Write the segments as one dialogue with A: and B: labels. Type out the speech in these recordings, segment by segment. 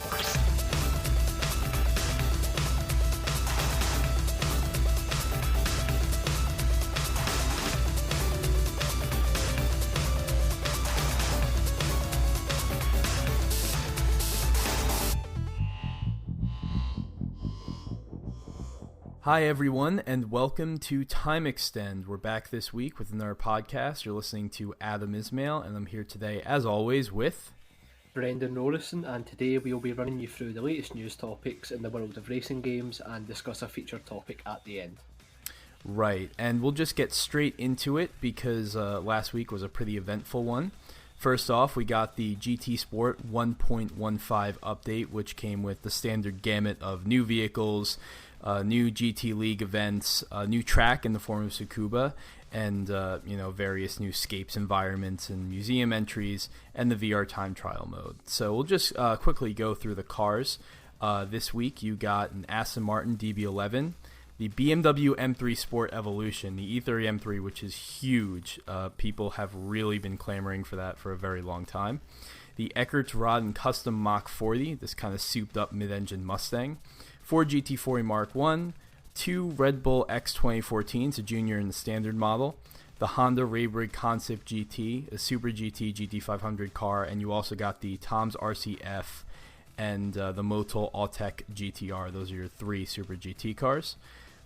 A: Hi everyone, and welcome to Time Extend. We're back this week with another podcast. You're listening to Adam Ismail, and I'm here today, as always, with
B: Brendan Norrison, and today we'll be running you through the latest news topics in the world of racing games and discuss a featured topic at the end.
A: Right, and we'll just get straight into it because last week was a pretty eventful one. First off, we got the GT Sport 1.15 update, which came with the standard gamut of new vehicles, new GT League events, new track in the form of Tsukuba, and various new scapes environments and museum entries, and the VR time trial mode. So we'll just quickly go through the cars. This week you got an Aston Martin DB11, the BMW M3 Sport Evolution, the E30 M3, which is huge. People have really been clamoring for that for a very long time. The Eckert's Rod Custom Mach 40, this kind of souped up mid-engine Mustang. 4 GT40 Mark 1, 2 Red Bull X 2014s, a junior in the standard model, the Honda Raybrigg Concept GT, a Super GT GT500 car, and you also got the Tom's RCF and the Motul Autech GTR. Those are your 3 Super GT cars.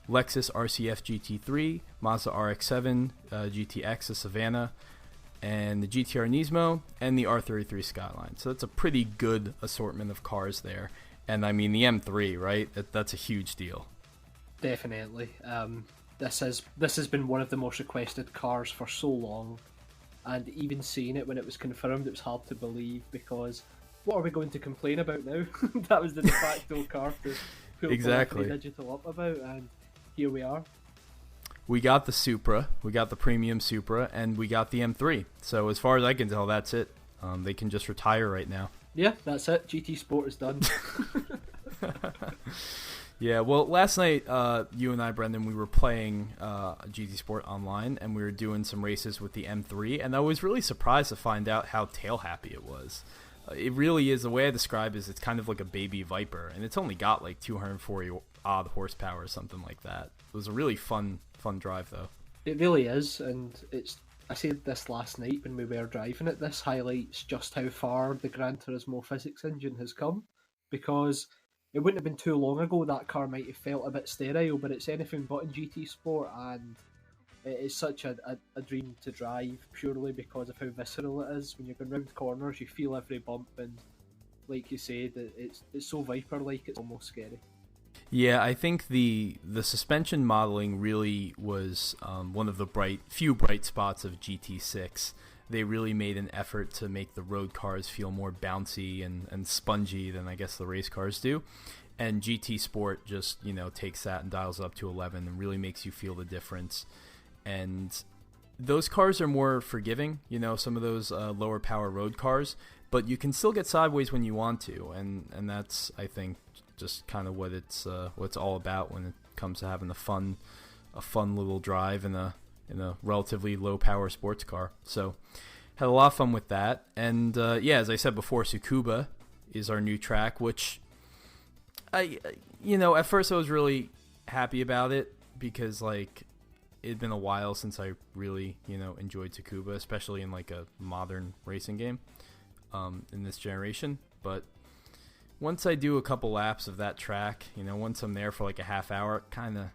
A: Lexus RCF GT3, Mazda RX-7 GTX, the Savannah, and the GTR Nismo, and the R33 Skyline. So that's a pretty good assortment of cars there. And I mean, the M3, right? That's a huge deal.
B: Definitely. This has been one of the most requested cars for so long, and even seeing it when it was confirmed, it was hard to believe, because what are we going to complain about now? That was the de facto car to pull
A: exactly
B: digital up about, and here we are.
A: We got the Supra, we got the premium Supra, and we got the M3. So as far as I can tell, that's it. They can just retire right now.
B: Yeah, that's it. GT Sport is done.
A: Yeah, well, last night, you and I, Brendan, we were playing GT Sport online, and we were doing some races with the M3, and I was really surprised to find out how tail-happy it was. It really is, the way I describe it is it's kind of like a baby Viper, and it's only got like 240-odd horsepower or something like that. It was a really fun drive, though.
B: It really is, and I said this last night when we were driving it, this highlights just how far the Gran Turismo physics engine has come, because it wouldn't have been too long ago that car might have felt a bit sterile, but it's anything but in GT Sport, and it is such a dream to drive purely because of how visceral it is. When you're going round corners, you feel every bump, and like you said, it's so Viper-like, it's almost scary.
A: Yeah, I think the suspension modeling really was one of the few bright spots of GT6. They really made an effort to make the road cars feel more bouncy and spongy than I guess the race cars do. And GT Sport just, takes that and dials it up to 11 and really makes you feel the difference. And those cars are more forgiving, some of those lower power road cars, but you can still get sideways when you want to. And that's, I think, just kind of what it's all about when it comes to having a fun little drive in a relatively low power sports car. So had a lot of fun with that. And as I said before, Tsukuba is our new track, which at first I was really happy about it because it'd been a while since I really enjoyed Tsukuba, especially in like a modern racing game in this generation. But once I do a couple laps of that track, once I'm there for like a half hour, kind of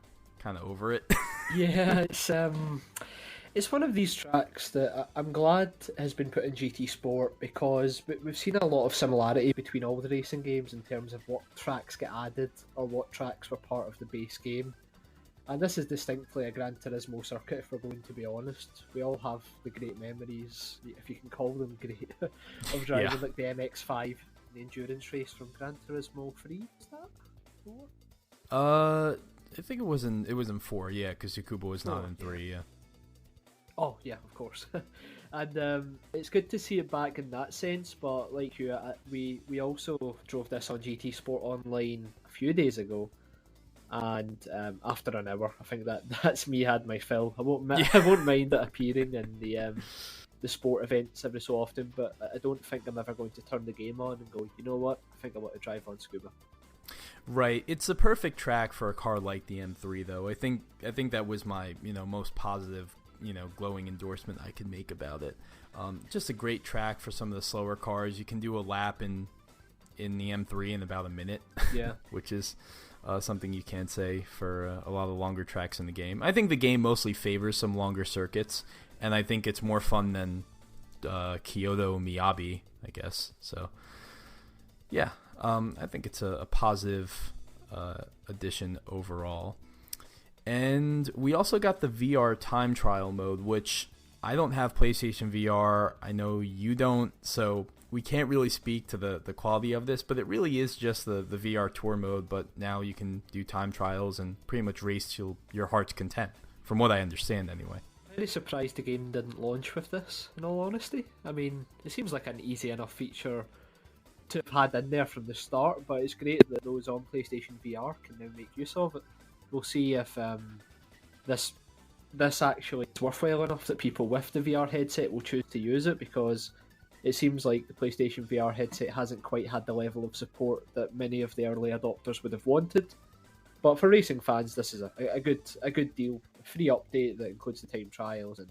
A: over it.
B: Yeah, it's one of these tracks that I'm glad has been put in GT Sport, because we've seen a lot of similarity between all the racing games in terms of what tracks get added or what tracks were part of the base game. And this is distinctly a Gran Turismo circuit, if we're going to be honest. We all have the great memories, if you can call them great, of driving like the MX-5, the endurance race from Gran Turismo 3. Is that 4?
A: I think it was in 4, yeah, because Tsukuba was not in 3, yeah.
B: Oh yeah, of course. And it's good to see it back in that sense. But like you, we also drove this on GT Sport Online a few days ago, and after an hour, I think that's me had my fill. I won't mind it appearing in the sport events every so often, but I don't think I'm ever going to turn the game on and go, you know what, I think I want to drive on Scuba.
A: Right. It's the perfect track for a car like the M3, though. I think that was my, most positive, glowing endorsement I could make about it. Just a great track for some of the slower cars. You can do a lap in the M3 in about a minute.
B: Yeah.
A: Which is something you can't say for a lot of the longer tracks in the game. I think the game mostly favors some longer circuits, and I think it's more fun than Kyoto Miyabi, I guess. So, yeah. I think it's a positive addition overall. And we also got the VR time trial mode, which I don't have PlayStation VR. I know you don't, so we can't really speak to the quality of this, but it really is just the VR tour mode, but now you can do time trials and pretty much race to your heart's content, from what I understand anyway.
B: Very surprised the game didn't launch with this, in all honesty. I mean, it seems like an easy enough feature to have had in there from the start, but it's great that those on PlayStation VR can now make use of it. We'll see if this actually is worthwhile enough that people with the VR headset will choose to use it, because it seems like the PlayStation VR headset hasn't quite had the level of support that many of the early adopters would have wanted. But for racing fans, this is a good deal. A free update that includes the time trials, and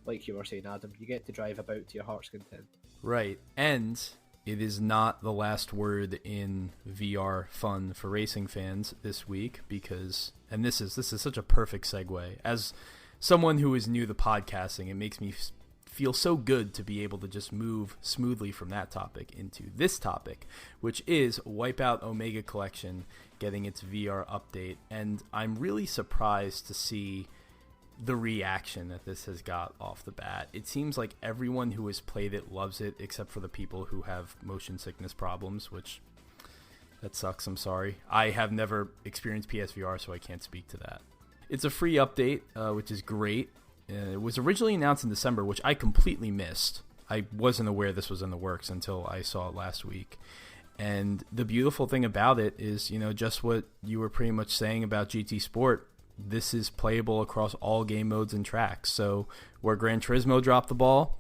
B: like you were saying, Adam, you get to drive about to your heart's content.
A: Right, and it is not the last word in VR fun for racing fans this week, because, and this is such a perfect segue. As someone who is new to podcasting, it makes me feel so good to be able to just move smoothly from that topic into this topic, which is Wipeout Omega Collection getting its VR update. And I'm really surprised to see the reaction that this has got off the bat. It seems like everyone who has played it loves it, except for the people who have motion sickness problems, which that sucks. I'm sorry. I have never experienced PSVR, so I can't speak to that. It's a free update, which is great. It was originally announced in December, which I completely missed. I wasn't aware this was in the works until I saw it last week. And the beautiful thing about it is, just what you were pretty much saying about GT Sport. This is playable across all game modes and tracks. So where Gran Turismo dropped the ball,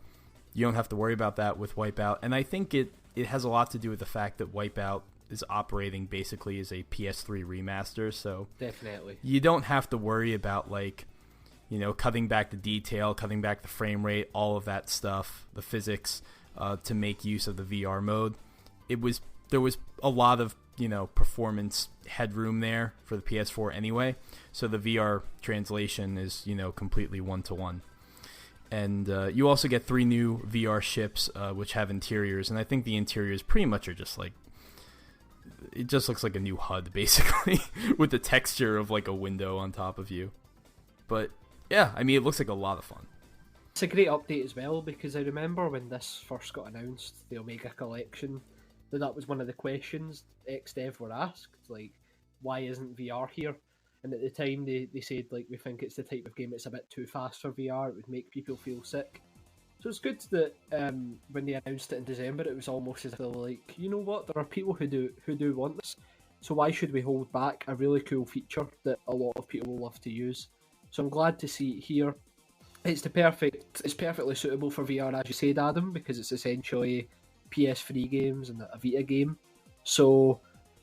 A: you don't have to worry about that with Wipeout. And I think it has a lot to do with the fact that Wipeout is operating basically as a PS3 remaster. So
B: definitely,
A: you don't have to worry about cutting back the detail, cutting back the frame rate, all of that stuff, the physics, to make use of the VR mode. There was a lot of performance headroom there for the PS4 anyway, so the VR translation is completely one-to-one. And you also get 3 new VR ships which have interiors, and I think the interiors pretty much are just it just looks like a new HUD basically with the texture of like a window on top of you. But yeah, I mean, it looks like a lot of fun.
B: It's a great update as well, because I remember when this first got announced, the Omega Collection, that was one of the questions ex-dev were asked, like, why isn't VR here? And at the time they said, we think it's the type of game that's a bit too fast for VR, it would make people feel sick. So it's good that when they announced it in December, it was almost as if they were like, you know what, there are people who do want this, so why should we hold back a really cool feature that a lot of people will love to use? So I'm glad to see it here. It's perfectly suitable for VR, as you said, Adam, because it's essentially PS3 games and a Vita game. So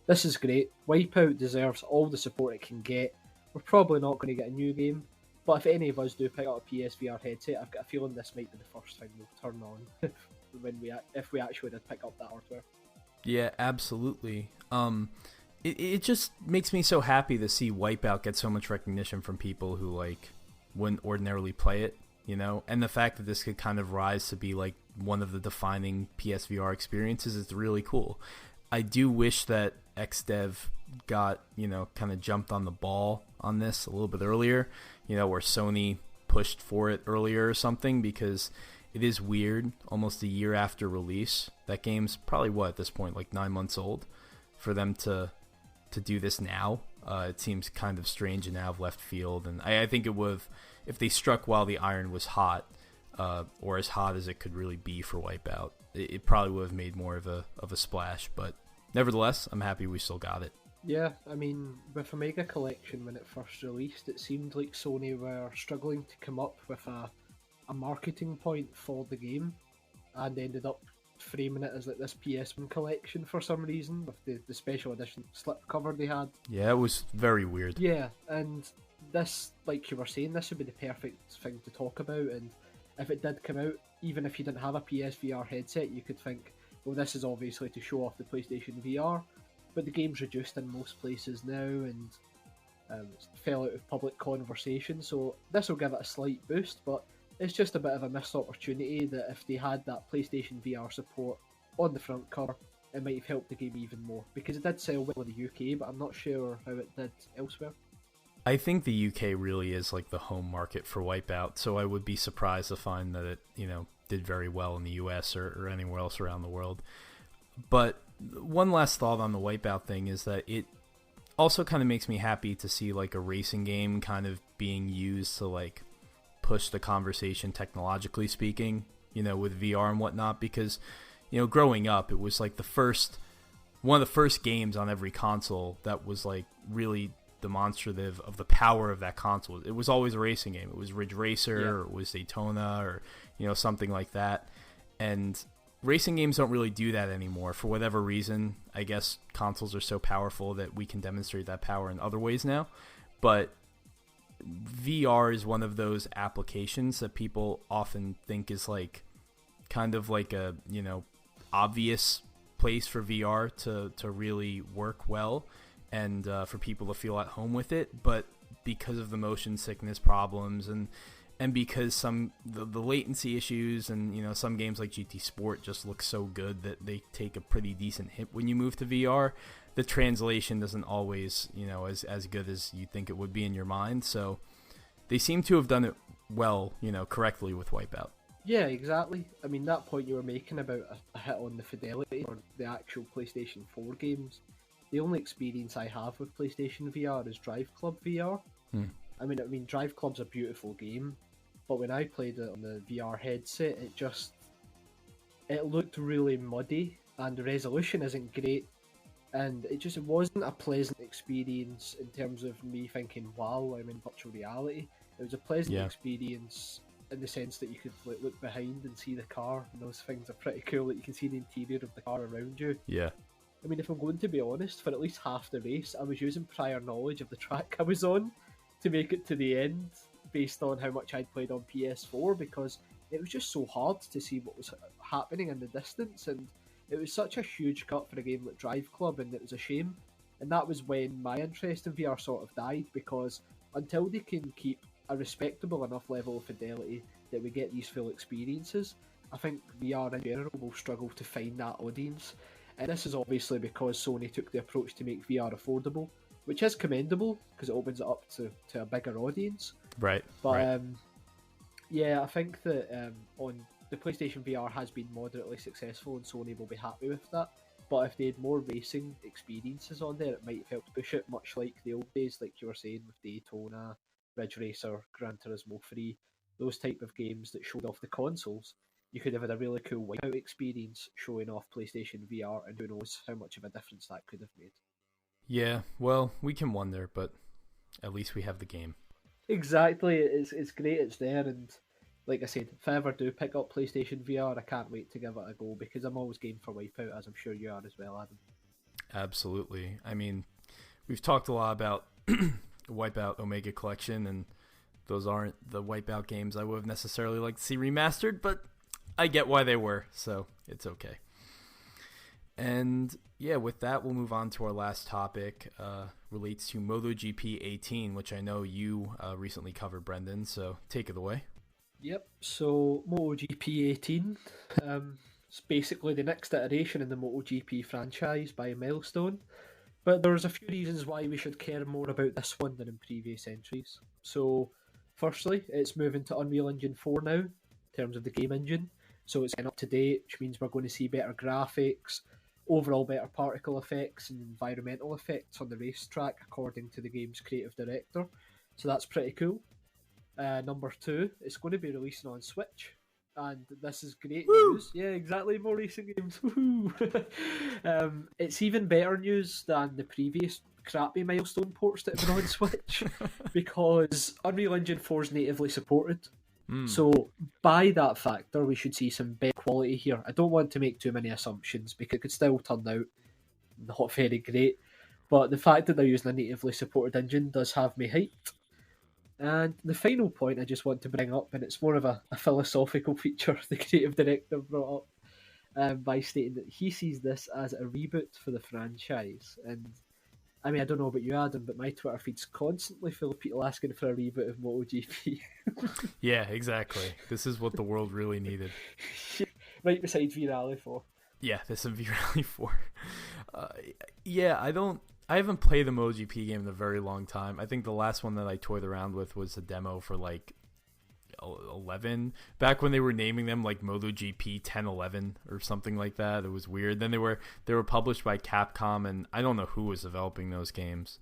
B: this is great. Wipeout deserves all the support it can get. We're probably not going to get a new game, but if any of us do pick up a PSVR headset, I've got a feeling this might be the first thing we'll turn on if we actually did pick up that hardware.
A: Yeah, absolutely. It just makes me so happy to see Wipeout get so much recognition from people who wouldn't ordinarily play it, and the fact that this could kind of rise to be one of the defining PSVR experiences is really cool. I do wish that XDev got, kind of jumped on the ball on this a little bit earlier, where Sony pushed for it earlier or something, because it is weird, almost a year after release. That game's probably, at this point, 9 months old, for them to do this now. It seems kind of strange and out of left field, and I think it would have, if they struck while the iron was hot, or as hot as it could really be for Wipeout, it probably would have made more of a splash. But nevertheless, I'm happy we still got it.
B: Yeah, I mean, with Omega Collection, when it first released, it seemed like Sony were struggling to come up with a a marketing point for the game, and ended up framing it as like this PS1 collection for some reason with the special edition slipcover they had.
A: Yeah, it was very weird.
B: Yeah, and this, like you were saying, this would be the perfect thing to talk about. And if it did come out, even if you didn't have a PSVR headset, you could think, well, this is obviously to show off the PlayStation VR, but the game's reduced in most places now, and it fell out of public conversation, so this will give it a slight boost, but it's just a bit of a missed opportunity that if they had that PlayStation VR support on the front cover, it might have helped the game even more, because it did sell well in the UK, but I'm not sure how it did elsewhere.
A: I think the UK really is like the home market for Wipeout, so I would be surprised to find that it, did very well in the US or anywhere else around the world. But one last thought on the Wipeout thing is that it also kind of makes me happy to see like a racing game kind of being used to like push the conversation technologically speaking, with VR and whatnot, because, growing up, it was like one of the first games on every console that was like really demonstrative of the power of that console. It was always a racing game. It was Ridge Racer, or it was Daytona, or something like that. And racing games don't really do that anymore for whatever reason. I guess consoles are so powerful that we can demonstrate that power in other ways now. But VR is one of those applications that people often think is like kind of like a obvious place for VR to really work well, and for people to feel at home with it. But because of the motion sickness problems and because the latency issues, and some games like GT Sport just look so good that they take a pretty decent hit when you move to VR, the translation isn't always as good as you think it would be in your mind. So they seem to have done it well, correctly with Wipeout.
B: Yeah, exactly. I mean, that point you were making about a hit on the fidelity or the actual PlayStation 4 games, the only experience I have with PlayStation VR is Drive Club VR. I mean, Drive Club's a beautiful game, but when I played it on the VR headset, it looked really muddy, and the resolution isn't great, and it wasn't a pleasant experience in terms of me thinking, wow, I'm in virtual reality. It was a pleasant experience in the sense that you could look behind and see the car, and those things are pretty cool, that you can see the interior of the car around you.
A: Yeah.
B: I mean, if I'm going to be honest, for at least half the race, I was using prior knowledge of the track I was on to make it to the end, based on how much I'd played on PS4, because it was just so hard to see what was happening in the distance, and it was such a huge cut for a game like Drive Club, and it was a shame. And that was when my interest in VR sort of died, because until they can keep a respectable enough level of fidelity that we get these full experiences, I think VR in general will struggle to find that audience. And this is obviously because Sony took the approach to make VR affordable, which is commendable because it opens it up to a bigger audience.
A: Right.
B: But yeah, I think that on the PlayStation VR has been moderately successful, and Sony will be happy with that. But if they had more racing experiences on there, it might have helped push it, much like the old days, like you were saying, with Daytona, Ridge Racer, Gran Turismo 3, those type of games that showed off the consoles. You could have had a really cool Wipeout experience showing off PlayStation VR, and who knows how much of a difference that could have made.
A: Yeah, well, we can wonder, but at least we have the game.
B: Exactly, it's great it's there, and like I said, if I ever do pick up PlayStation VR, I can't wait to give it a go, because I'm always game for Wipeout, as I'm sure you are as well, Adam.
A: Absolutely. I mean, we've talked a lot about Wipeout Omega Collection, and those aren't the Wipeout games I would have necessarily liked to see remastered, but I get why they were, so it's okay. And yeah, with that, we'll move on to our last topic. Relates to MotoGP 18, which I know you recently covered, Brendan, so take it away.
B: Yep, so MotoGP 18, it's basically the next iteration in the MotoGP franchise by Milestone, but there's a few reasons why we should care more about this one than in previous entries. So, firstly, it's moving to Unreal Engine 4 now, in terms of the game engine, so it's up to date, which means we're going to see better graphics, overall better particle effects and environmental effects on the racetrack according to the game's creative director, so that's pretty cool. Number 2, it's going to be releasing on Switch, and this is great news. Yeah, exactly, more racing games. It's even better news than the previous crappy Milestone ports that have been on Switch, because Unreal Engine 4 is natively supported, So by that factor, we should see some better quality here. I don't want to make too many assumptions because it could still turn out not very great. But the fact that they're using a natively supported engine does have me hyped. And the final point I just want to bring up, and it's more of a philosophical feature the creative director brought up by stating that he sees this as a reboot for the franchise. And I mean, I don't know about you, Adam, but my Twitter feed's constantly full of people asking for a reboot of MotoGP.
A: Yeah, exactly. This is what the world really needed.
B: Right beside V-Rally 4.
A: Yeah, this is V-Rally 4. Yeah, I haven't played the MotoGP game in a very long time. I think the last one that I toyed around with was a demo for like 11, back when they were naming them like MotoGP 1011 or something like that. It was weird. Then they were published by Capcom, and I don't know who was developing those games.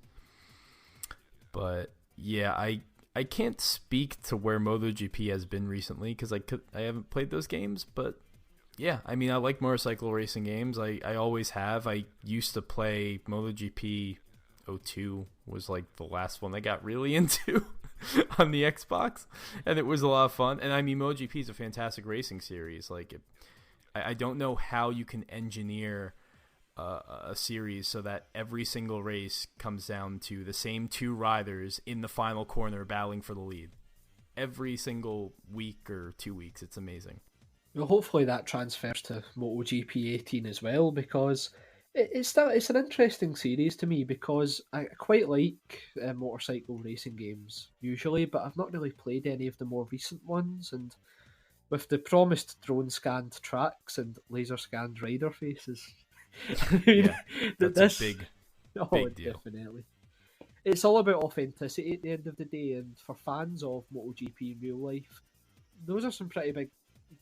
A: But yeah, I can't speak to where MotoGP has been recently because I haven't played those games. But yeah, I mean, I like motorcycle racing games. I always have. I used to play MotoGP 02 was like the last one I got really into on the Xbox, and it was a lot of fun. And I mean, MotoGP is a fantastic racing series. Like, I don't know how you can engineer a series so that every single race comes down to the same two riders in the final corner battling for the lead every single week or 2 weeks. It's amazing.
B: Well, hopefully that transfers to MotoGP 18 as well, because it's an interesting series to me, because I quite like motorcycle racing games usually, but I've not really played any of the more recent ones, and with the promised drone scanned tracks and laser scanned rider faces, I mean,
A: Yeah, that's a big deal.
B: Definitely. It's all about authenticity at the end of the day, and for fans of MotoGP in real life, those are some pretty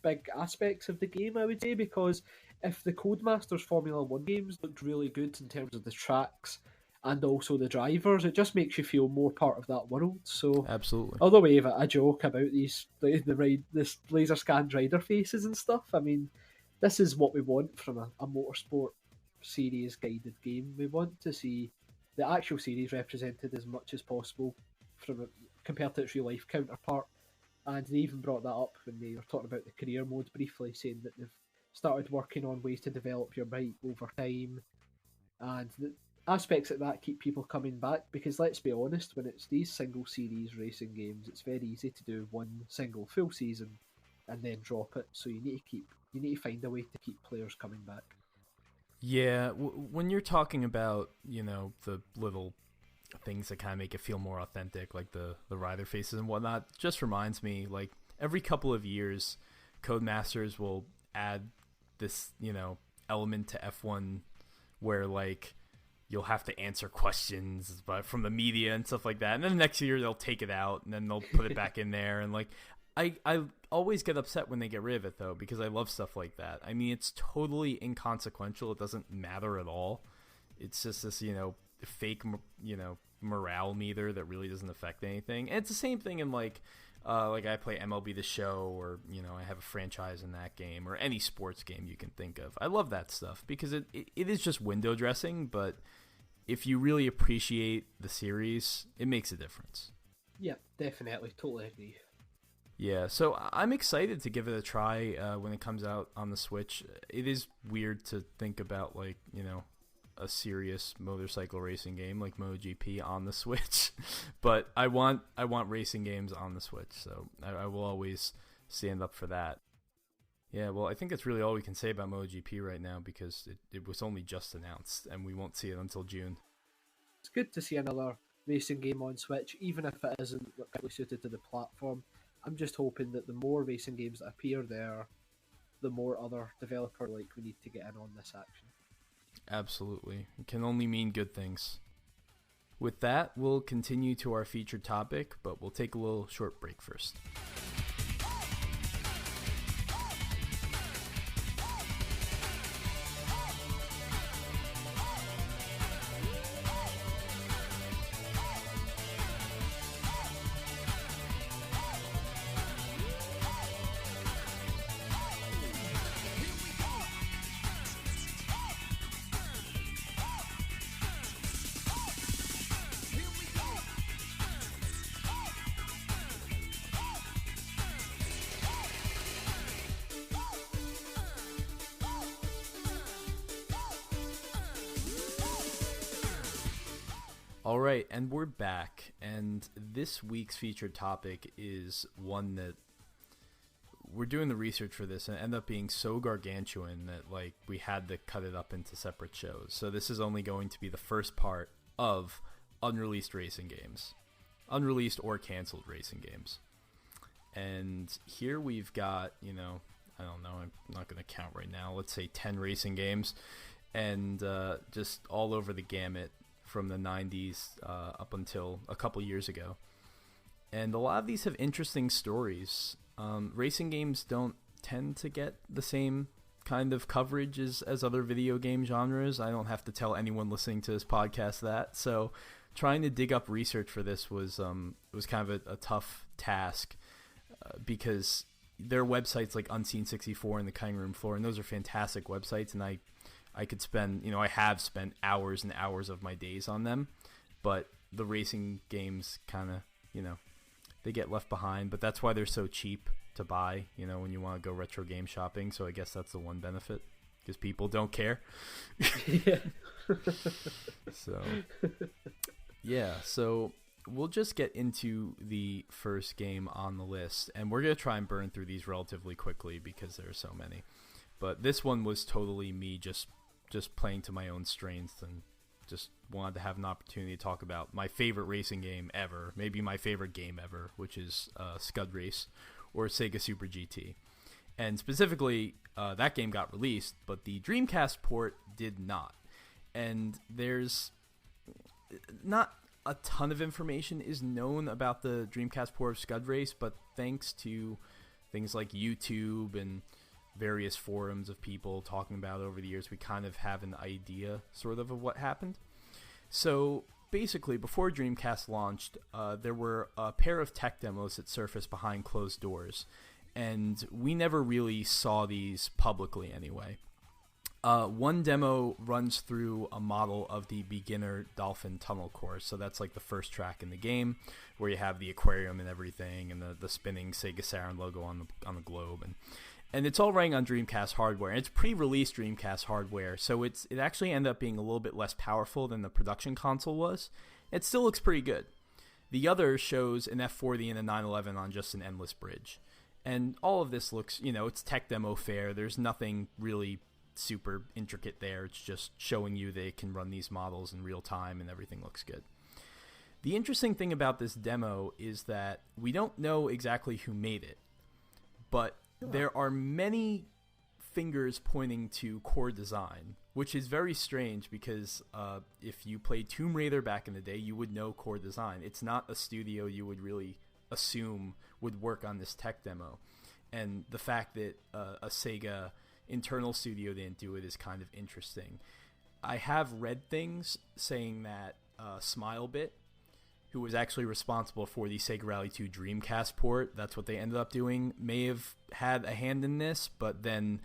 B: big aspects of the game, I would say, because if the Codemasters Formula 1 games looked really good in terms of the tracks and also the drivers, it just makes you feel more part of that world. So
A: Absolutely.
B: although we have a joke about this laser scanned rider faces and stuff, I mean, this is what we want from a motorsport series guided game. We want to see the actual series represented as much as possible compared to its real life counterpart. And they even brought that up when they were talking about the career mode briefly, saying that they've started working on ways to develop your bike over time. And the aspects like that keep people coming back, because let's be honest, when it's these single series racing games, it's very easy to do one single full season and then drop it. So you need to find a way to keep players coming back.
A: Yeah, when you're talking about, the little things that kind of make it feel more authentic, like the rider faces and whatnot, just reminds me, like, every couple of years, Codemasters will add this, element to F1 where, like, you'll have to answer questions from the media and stuff like that. And then the next year they'll take it out and then they'll put it back in there. And, like, I always get upset when they get rid of it, though, because I love stuff like that. I mean, it's totally inconsequential. It doesn't matter at all. It's just this, fake, morale meter that really doesn't affect anything. And it's the same thing in, like I play MLB The Show, or, I have a franchise in that game, or any sports game you can think of. I love that stuff because it is just window dressing, but if you really appreciate the series, it makes a difference.
B: Yeah, definitely. Totally agree.
A: Yeah, so I'm excited to give it a try when it comes out on the Switch. It is weird to think about, like, a serious motorcycle racing game like MotoGP on the Switch, but I want racing games on the Switch, so I will always stand up for that. Yeah, well, I think that's really all we can say about MotoGP right now, because it was only just announced and we won't see it until June.
B: It's good to see another racing game on Switch, even if it isn't really suited to the platform. I'm just hoping that the more racing games that appear there, the more other developer like we need to get in on this action.
A: Absolutely. It can only mean good things. With that, we'll continue to our featured topic, but we'll take a little short break first. All right, and we're back. And this week's featured topic is one that we're doing the research for this and it ended up being so gargantuan that like we had to cut it up into separate shows. So this is only going to be the first part of unreleased racing games. Unreleased or canceled racing games. And here we've got, I don't know, I'm not going to count right now. Let's say 10 racing games and just all over the gamut from the 90s up until a couple years ago. And a lot of these have interesting stories. Racing games don't tend to get the same kind of coverage as other video game genres. I don't have to tell anyone listening to this podcast that. So trying to dig up research for this was kind of a tough task because there are websites like Unseen64 and the Cutting Room Floor, and those are fantastic websites, and I could spend, I have spent hours and hours of my days on them, but the racing games kind of, they get left behind, but that's why they're so cheap to buy, when you want to go retro game shopping. So I guess that's the one benefit, because people don't care.
B: Yeah.
A: So we'll just get into the first game on the list, and we're going to try and burn through these relatively quickly because there are so many. But this one was totally me just playing to my own strengths and just wanted to have an opportunity to talk about my favorite racing game ever, maybe my favorite game ever, which is Scud Race or Sega Super GT. And specifically, that game got released, but the Dreamcast port did not. And there's not a ton of information is known about the Dreamcast port of Scud Race, but thanks to things like YouTube and various forums of people talking about it over the years, we kind of have an idea sort of what happened. So basically, before Dreamcast launched, there were a pair of tech demos that surfaced behind closed doors, and we never really saw these publicly anyway. One demo runs through a model of the beginner Dolphin Tunnel course, so that's like the first track in the game, where you have the aquarium and everything, and the spinning Sega Saturn logo on the globe, and it's all running on Dreamcast hardware, and it's pre-released Dreamcast hardware, so it actually ended up being a little bit less powerful than the production console was. It still looks pretty good. The other shows an F40 and a 911 on just an endless bridge, and all of this looks, it's tech demo fare. There's nothing really super intricate there. It's just showing you they can run these models in real time and everything looks good. The interesting thing about this demo is that we don't know exactly who made it, but there are many fingers pointing to core design, which is very strange because if you played Tomb Raider back in the day, you would know core design. It's not a studio you would really assume would work on this tech demo. And the fact that a Sega internal studio didn't do it is kind of interesting. I have read things saying that Smilebit, who was actually responsible for the Sega Rally 2 Dreamcast port, that's what they ended up doing, may have had a hand in this, but then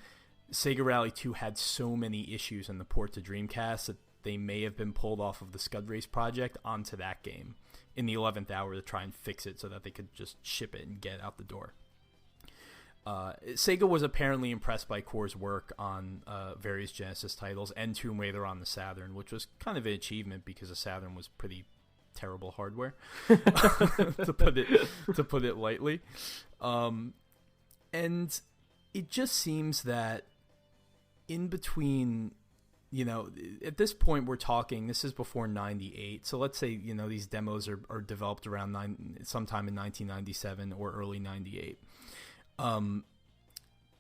A: Sega Rally 2 had so many issues in the port to Dreamcast that they may have been pulled off of the Scud Race project onto that game in the 11th hour to try and fix it so that they could just ship it and get it out the door. Sega was apparently impressed by Core's work on various Genesis titles and Tomb Raider on the Saturn, which was kind of an achievement because the Saturn was pretty terrible hardware, to put it lightly. And it just seems that in between, at this point we're talking, this is before 98, so let's say, these demos are developed around sometime in 1997 or early 98.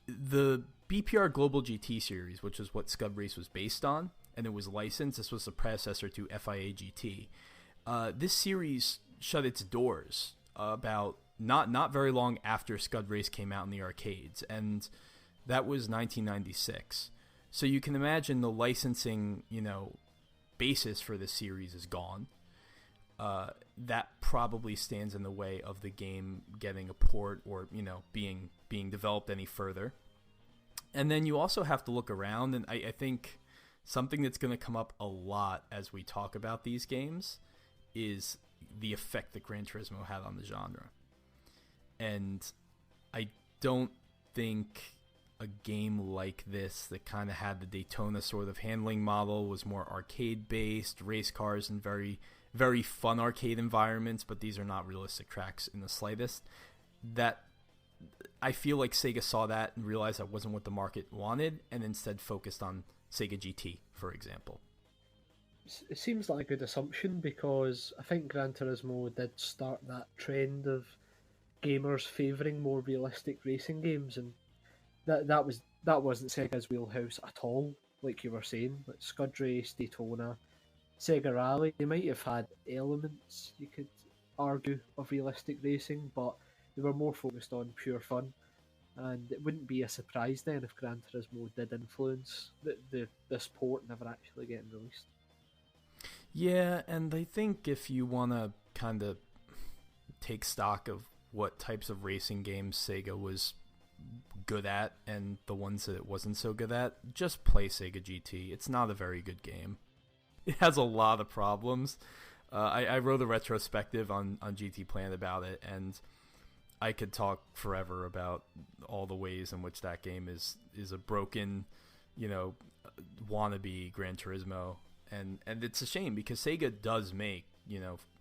A: The BPR Global GT series, which is what Scud Race was based on, and it was licensed, this was the predecessor to FIA GT. This series shut its doors about not very long after Scud Race came out in the arcades, and that was 1996. So you can imagine the licensing, basis for this series is gone. That probably stands in the way of the game getting a port or, being developed any further. And then you also have to look around, and I think something that's going to come up a lot as we talk about these games is the effect that Gran Turismo had on the genre. And I don't think a game like this that kind of had the Daytona sort of handling model, was more arcade-based, race cars in very very fun arcade environments, but these are not realistic tracks in the slightest. That I feel like Sega saw that and realized that wasn't what the market wanted, and instead focused on Sega GT, for example.
B: It seems like a good assumption because I think Gran Turismo did start that trend of gamers favouring more realistic racing games, and that wasn't Sega's wheelhouse at all. Like you were saying, like Scud Race, Daytona, Sega Rally, they might have had elements you could argue of realistic racing, but they were more focused on pure fun. And it wouldn't be a surprise then if Gran Turismo did influence this port never actually getting released.
A: Yeah, and I think if you want to kind of take stock of what types of racing games Sega was good at and the ones that it wasn't so good at, just play Sega GT. It's not a very good game. It has a lot of problems. I wrote a retrospective on GT Planet about it, and I could talk forever about all the ways in which that game is a broken, wannabe Gran Turismo. And it's a shame because Sega does make,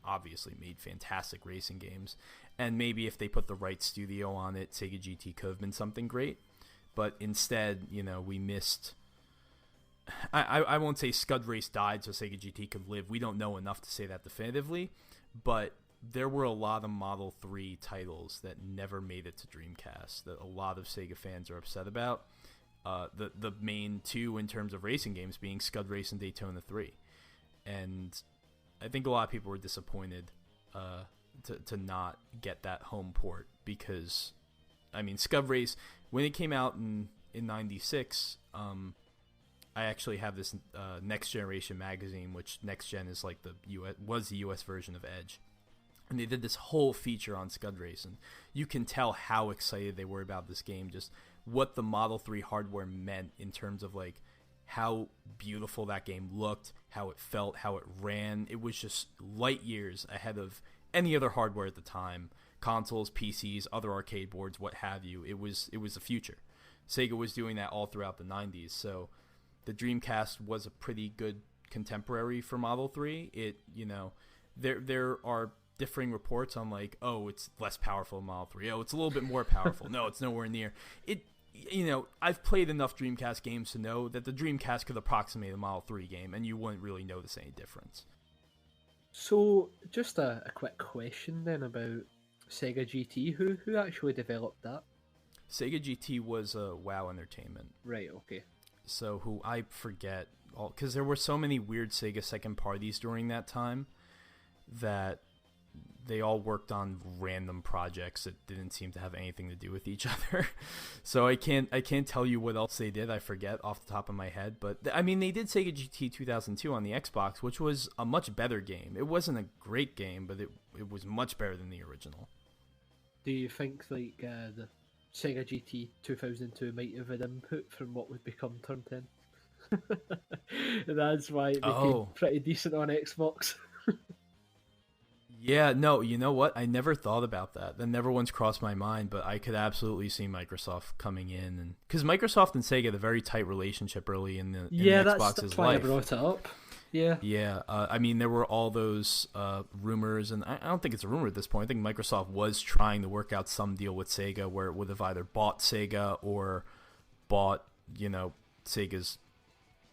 A: obviously made fantastic racing games. And maybe if they put the right studio on it, Sega GT could have been something great. But instead, we missed... I won't say Scud Race died so Sega GT could live. We don't know enough to say that definitively. But there were a lot of Model 3 titles that never made it to Dreamcast that a lot of Sega fans are upset about. The main two in terms of racing games being Scud Race and Daytona 3. And I think a lot of people were disappointed to not get that home port because, Scud Race, when it came out in 96, I actually have this Next Generation magazine, which Next Gen is like the US version of Edge. And they did this whole feature on Scud Race, and you can tell how excited they were about this game, just what the Model 3 hardware meant in terms of like how beautiful that game looked, how it felt, how it ran. It was just light years ahead of any other hardware at the time. Consoles, PCs, other arcade boards, what have you. It was the future. Sega was doing that all throughout the 90s, so the Dreamcast was a pretty good contemporary for Model 3. There are differing reports on like, oh, it's less powerful than Model 3. Oh, it's a little bit more powerful. No, it's nowhere near. I've played enough Dreamcast games to know that the Dreamcast could approximate a Model 3 game, and you wouldn't really notice any difference.
B: So, just a quick question then about Sega GT. Who actually developed that?
A: Sega GT was WoW Entertainment.
B: Right, okay.
A: So, who I forget, because there were so many weird Sega second parties during that time that they all worked on random projects that didn't seem to have anything to do with each other. So I can't tell you what else they did. I forget off the top of my head. But they did Sega GT 2002 on the Xbox, which was a much better game. It wasn't a great game, but it was much better than the original.
B: Do you think like the Sega GT 2002 might have had input from what would become Turn 10? That's why it became pretty decent on Xbox.
A: Yeah, no, you know what? I never thought about that. That never once crossed my mind, but I could absolutely see Microsoft coming in. And because Microsoft and Sega had a very tight relationship early in the Xbox's
B: that's why
A: life.
B: I brought it up. Yeah.
A: Yeah, there were all those rumors, and I don't think it's a rumor at this point. I think Microsoft was trying to work out some deal with Sega where it would have either bought Sega or bought, Sega's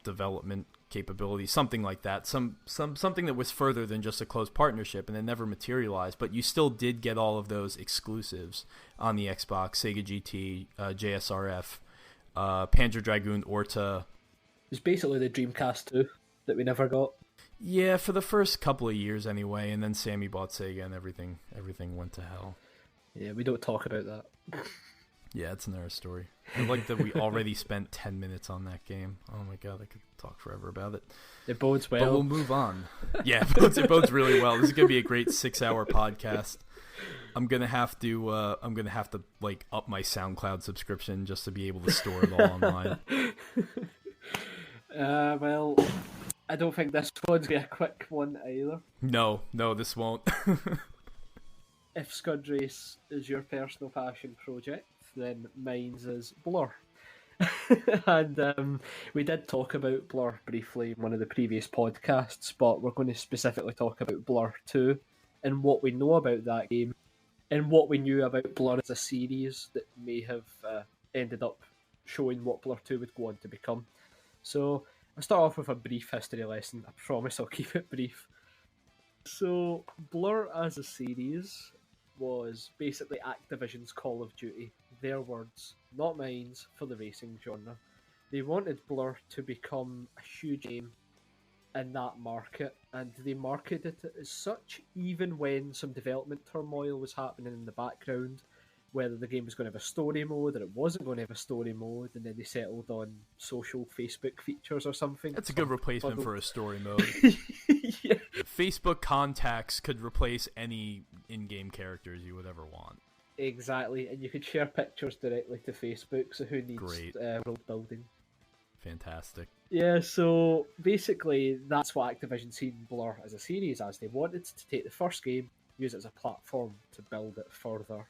A: development capability, something like that, something that was further than just a close partnership, and it never materialized. But you still did get all of those exclusives on the Xbox: Sega GT, JSRF, Panzer Dragoon, Orta.
B: It's basically the Dreamcast 2 that we never got.
A: Yeah, for the first couple of years anyway, and then Sammy bought Sega, and everything went to hell.
B: Yeah, we don't talk about that.
A: Yeah, it's another story. I like that we already spent 10 minutes on that game. Oh my god, I could talk forever about it.
B: It bodes well.
A: But we'll move on. Yeah, it bodes really well. This is gonna be a great 6-hour podcast. I'm gonna have to like up my SoundCloud subscription just to be able to store it all online.
B: Well, I don't think this one's gonna be a quick one either.
A: No, this won't.
B: If Scud Race is your personal passion project, then mine's is Blur. and we did talk about Blur briefly in one of the previous podcasts, but we're going to specifically talk about Blur 2 and what we know about that game and what we knew about Blur as a series that may have ended up showing what Blur 2 would go on to become. So I'll start off with a brief history lesson. I promise I'll keep it brief. So Blur as a series was basically Activision's Call of Duty. Their words, not mine, for the racing genre. They wanted Blur to become a huge game in that market, and they marketed it as such even when some development turmoil was happening in the background, whether the game was going to have a story mode or it wasn't going to have a story mode, and then they settled on social Facebook features or something.
A: That's a good replacement for a story mode.
B: Yeah.
A: Facebook contacts could replace any in-game characters you would ever want.
B: Exactly, and you could share pictures directly to Facebook, so who needs world building?
A: Fantastic.
B: Yeah, so basically that's what Activision seen Blur as a series as. They wanted to take the first game, use it as a platform to build it further.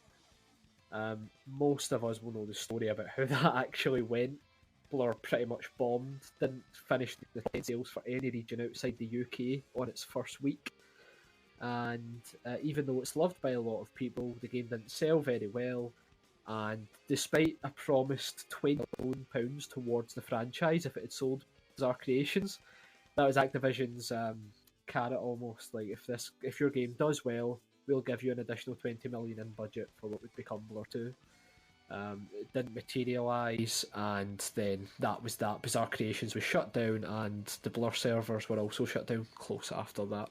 B: Most of us will know the story about how that actually went. Blur pretty much bombed, didn't finish the 10 sales for any region outside the UK on its first week. And even though it's loved by a lot of people, the game didn't sell very well. And despite a promised £20 million towards the franchise if it had sold Bizarre Creations, that was Activision's carrot almost. Like, if your game does well, we'll give you an additional 20 million in budget for what would become Blur 2. It didn't materialise, and then that was that. Bizarre Creations was shut down, and the Blur servers were also shut down close after that.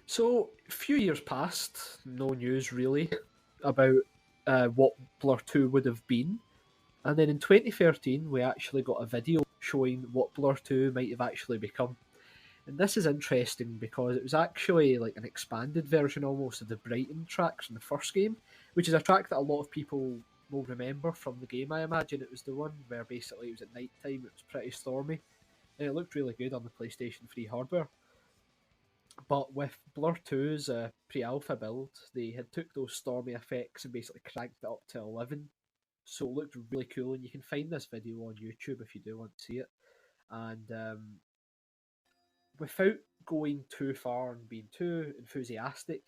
B: So, a few years passed, no news really about what Blur 2 would have been. And then in 2013, we actually got a video showing what Blur 2 might have actually become. And this is interesting because it was actually like an expanded version almost of the Brighton tracks from the first game, which is a track that a lot of people will remember from the game, I imagine. It was the one where basically it was at night time, it was pretty stormy, and it looked really good on the PlayStation 3 hardware. But with Blur 2's pre-alpha build, they had took those stormy effects and basically cranked it up to 11. So it looked really cool, and you can find this video on YouTube if you do want to see it. And without going too far and being too enthusiastic,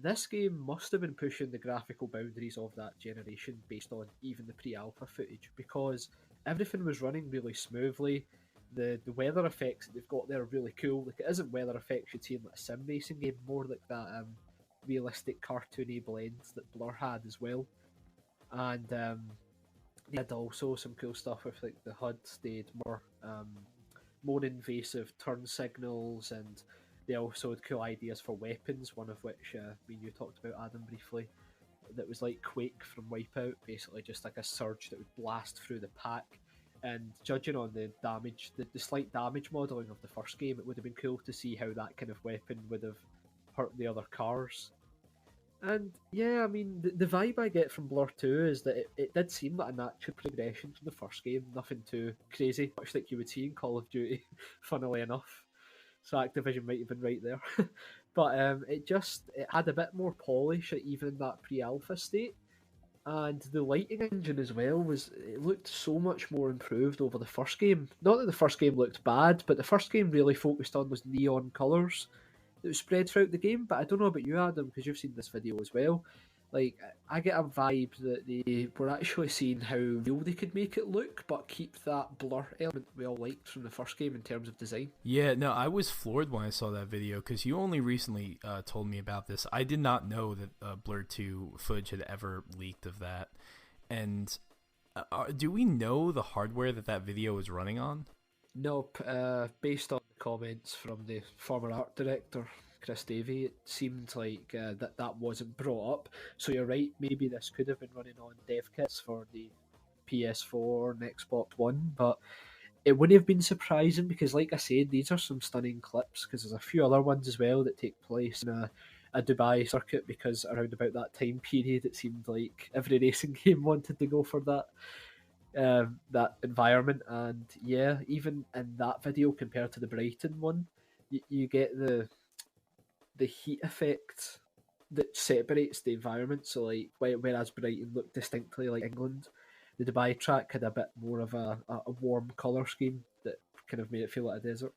B: this game must have been pushing the graphical boundaries of that generation based on even the pre-alpha footage, because everything was running really smoothly. The weather effects that they've got there are really cool. Like, it isn't weather effects you'd see in like a sim racing game, more like that realistic cartoony blends that Blur had as well. And they had also some cool stuff with like the HUDs. They had more invasive turn signals, and they also had cool ideas for weapons, one of which me and you talked about, Adam, briefly, that was like Quake from Wipeout, basically just like a surge that would blast through the pack. And judging on the damage, the slight damage modelling of the first game, it would have been cool to see how that kind of weapon would have hurt the other cars. And yeah, I mean, the vibe I get from Blur 2 is that it did seem like a natural progression from the first game, nothing too crazy, much like you would see in Call of Duty, funnily enough. So Activision might have been right there. But it had a bit more polish, even in that pre-alpha state. And the lighting engine as well it looked so much more improved over the first game. Not that the first game looked bad, but the first game really focused on those neon colours that was spread throughout the game. But I don't know about you, Adam, because you've seen this video as well. Like, I get a vibe that they were actually seeing how real they could make it look, but keep that blur element we all liked from the first game in terms of design.
A: Yeah, no, I was floored when I saw that video, because you only recently told me about this. I did not know that Blur 2 footage had ever leaked of that. And do we know the hardware that video is running on?
B: Nope. Based on the comments from the former art director, Chris Davey, it seemed like that wasn't brought up. So you're right, maybe this could have been running on dev kits for the PS4 and Xbox One, but it wouldn't have been surprising because, like I said, these are some stunning clips, because there's a few other ones as well that take place in a Dubai circuit, because around about that time period it seemed like every racing game wanted to go for that environment. And yeah, even in that video compared to the Brighton one, you get the heat effect that separates the environment. So like, whereas Brighton looked distinctly like England, the Dubai track had a bit more of a warm colour scheme that kind of made it feel like a desert.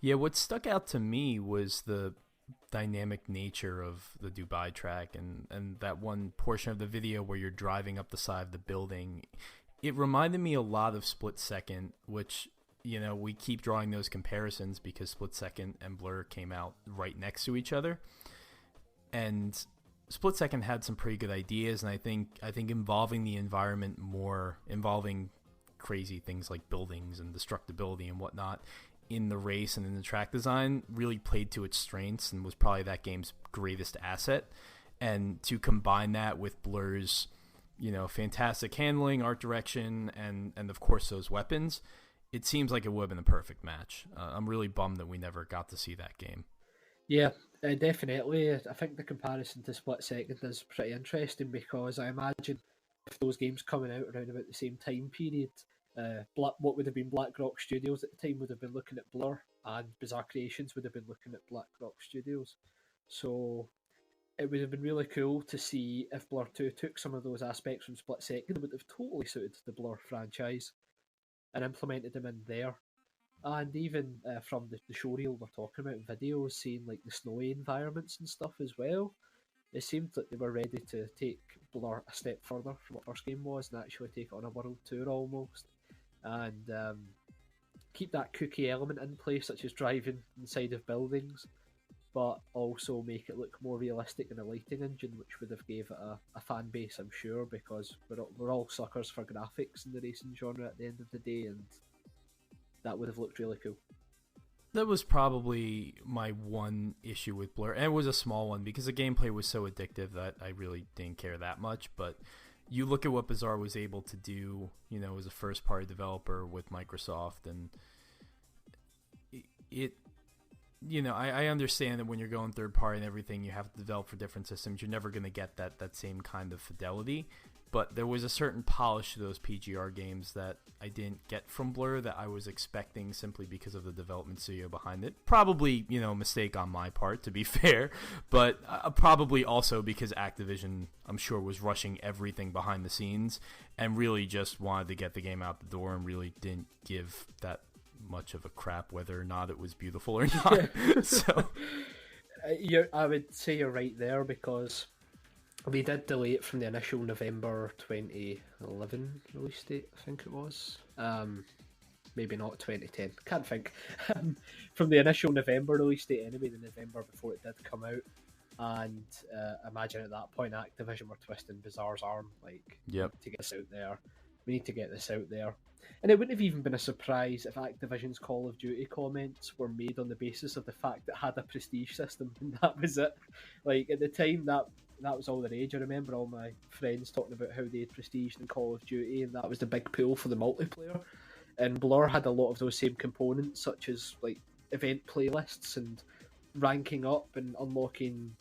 A: Yeah, what stuck out to me was the dynamic nature of the Dubai track, and that one portion of the video where you're driving up the side of the building. It reminded me a lot of Split Second, which, we keep drawing those comparisons because Split Second and Blur came out right next to each other. And Split Second had some pretty good ideas, and I think involving the environment more, involving crazy things like buildings and destructibility and whatnot in the race and in the track design really played to its strengths and was probably that game's greatest asset. And to combine that with Blur's, fantastic handling, art direction, and of course those weapons, it seems like it would have been a perfect match. I'm really bummed that we never got to see that game.
B: Yeah, definitely. I think the comparison to Split Second is pretty interesting because I imagine if those games coming out around about the same time period, what would have been Black Rock Studios at the time would have been looking at Blur, and Bizarre Creations would have been looking at Black Rock Studios. So it would have been really cool to see if Blur 2 took some of those aspects from Split Second that would have totally suited the Blur franchise and implemented them in there. And even from the showreel we're talking about, videos seeing like the snowy environments and stuff as well, it seemed like they were ready to take Blur a step further from what first game was and actually take it on a world tour almost. And keep that kooky element in place, such as driving inside of buildings, but also make it look more realistic in a lighting engine, which would have gave it a fan base, I'm sure, because we're all suckers for graphics in the racing genre at the end of the day, and that would have looked really cool.
A: That was probably my one issue with Blur, and it was a small one because the gameplay was so addictive that I really didn't care that much. But you look at what Bizarre was able to do, as a first-party developer with Microsoft, and I understand that when you're going third-party and everything, you have to develop for different systems. You're never going to get that same kind of fidelity. But there was a certain polish to those PGR games that I didn't get from Blur that I was expecting simply because of the development studio behind it. Probably, mistake on my part, to be fair, but probably also because Activision, I'm sure, was rushing everything behind the scenes and really just wanted to get the game out the door and really didn't give that much of a crap whether or not it was beautiful or not. So
B: I would say you're right there because they did delay it from the initial November 2011 release date, I think it was. Maybe not 2010, can't think. From the initial November release date anyway, the November before it did come out. And imagine at that point Activision were twisting Bizarre's arm, like,
A: yep.
B: to get this out there. We need to get this out there. And it wouldn't have even been a surprise if Activision's Call of Duty comments were made on the basis of the fact that it had a prestige system, and that was it. Like, at the time, that was all the rage. I remember all my friends talking about how they had prestige in Call of Duty, and that was the big pull for the multiplayer. And Blur had a lot of those same components, such as like event playlists and ranking up and unlocking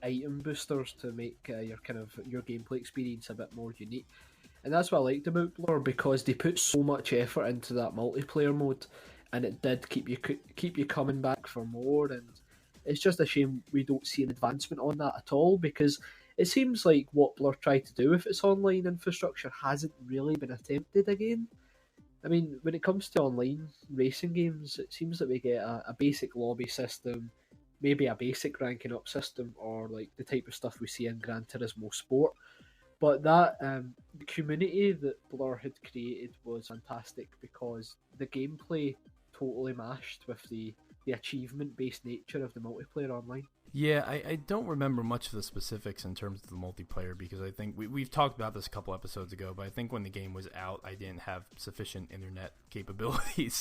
B: item boosters to make your gameplay experience a bit more unique. And that's what I liked about Blur, because they put so much effort into that multiplayer mode, and it did keep you coming back for more. And it's just a shame we don't see an advancement on that at all, because it seems like what Blur tried to do with its online infrastructure hasn't really been attempted again. I mean, when it comes to online racing games, it seems that we get a basic lobby system, maybe a basic ranking up system, or like the type of stuff we see in Gran Turismo Sport. But that community that Blur had created was fantastic, because the gameplay totally mashed with the achievement-based nature of the multiplayer online.
A: Yeah, I don't remember much of the specifics in terms of the multiplayer, because I think we've talked about this a couple episodes ago, but I think when the game was out, I didn't have sufficient internet capabilities,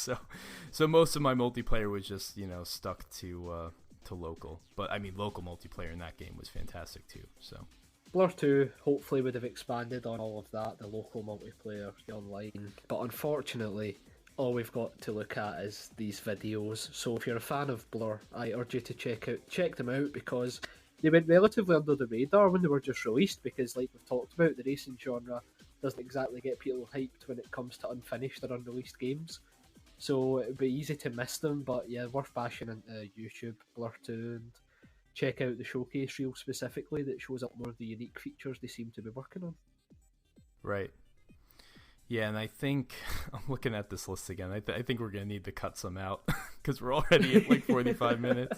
A: so most of my multiplayer was just, stuck to local. But I mean, local multiplayer in that game was fantastic too, so...
B: Blur 2 hopefully would have expanded on all of that, the local multiplayer, the online, but unfortunately all we've got to look at is these videos. So if you're a fan of Blur, I urge you to check them out, because they went relatively under the radar when they were just released, because like we've talked about, the racing genre doesn't exactly get people hyped when it comes to unfinished or unreleased games. So it would be easy to miss them, but yeah, worth bashing into YouTube, Blur 2, and check out the showcase reel specifically that shows up more of the unique features they seem to be working on.
A: Right. Yeah, and I think I'm looking at this list again. I think we're gonna need to cut some out because we're already at like 45 minutes.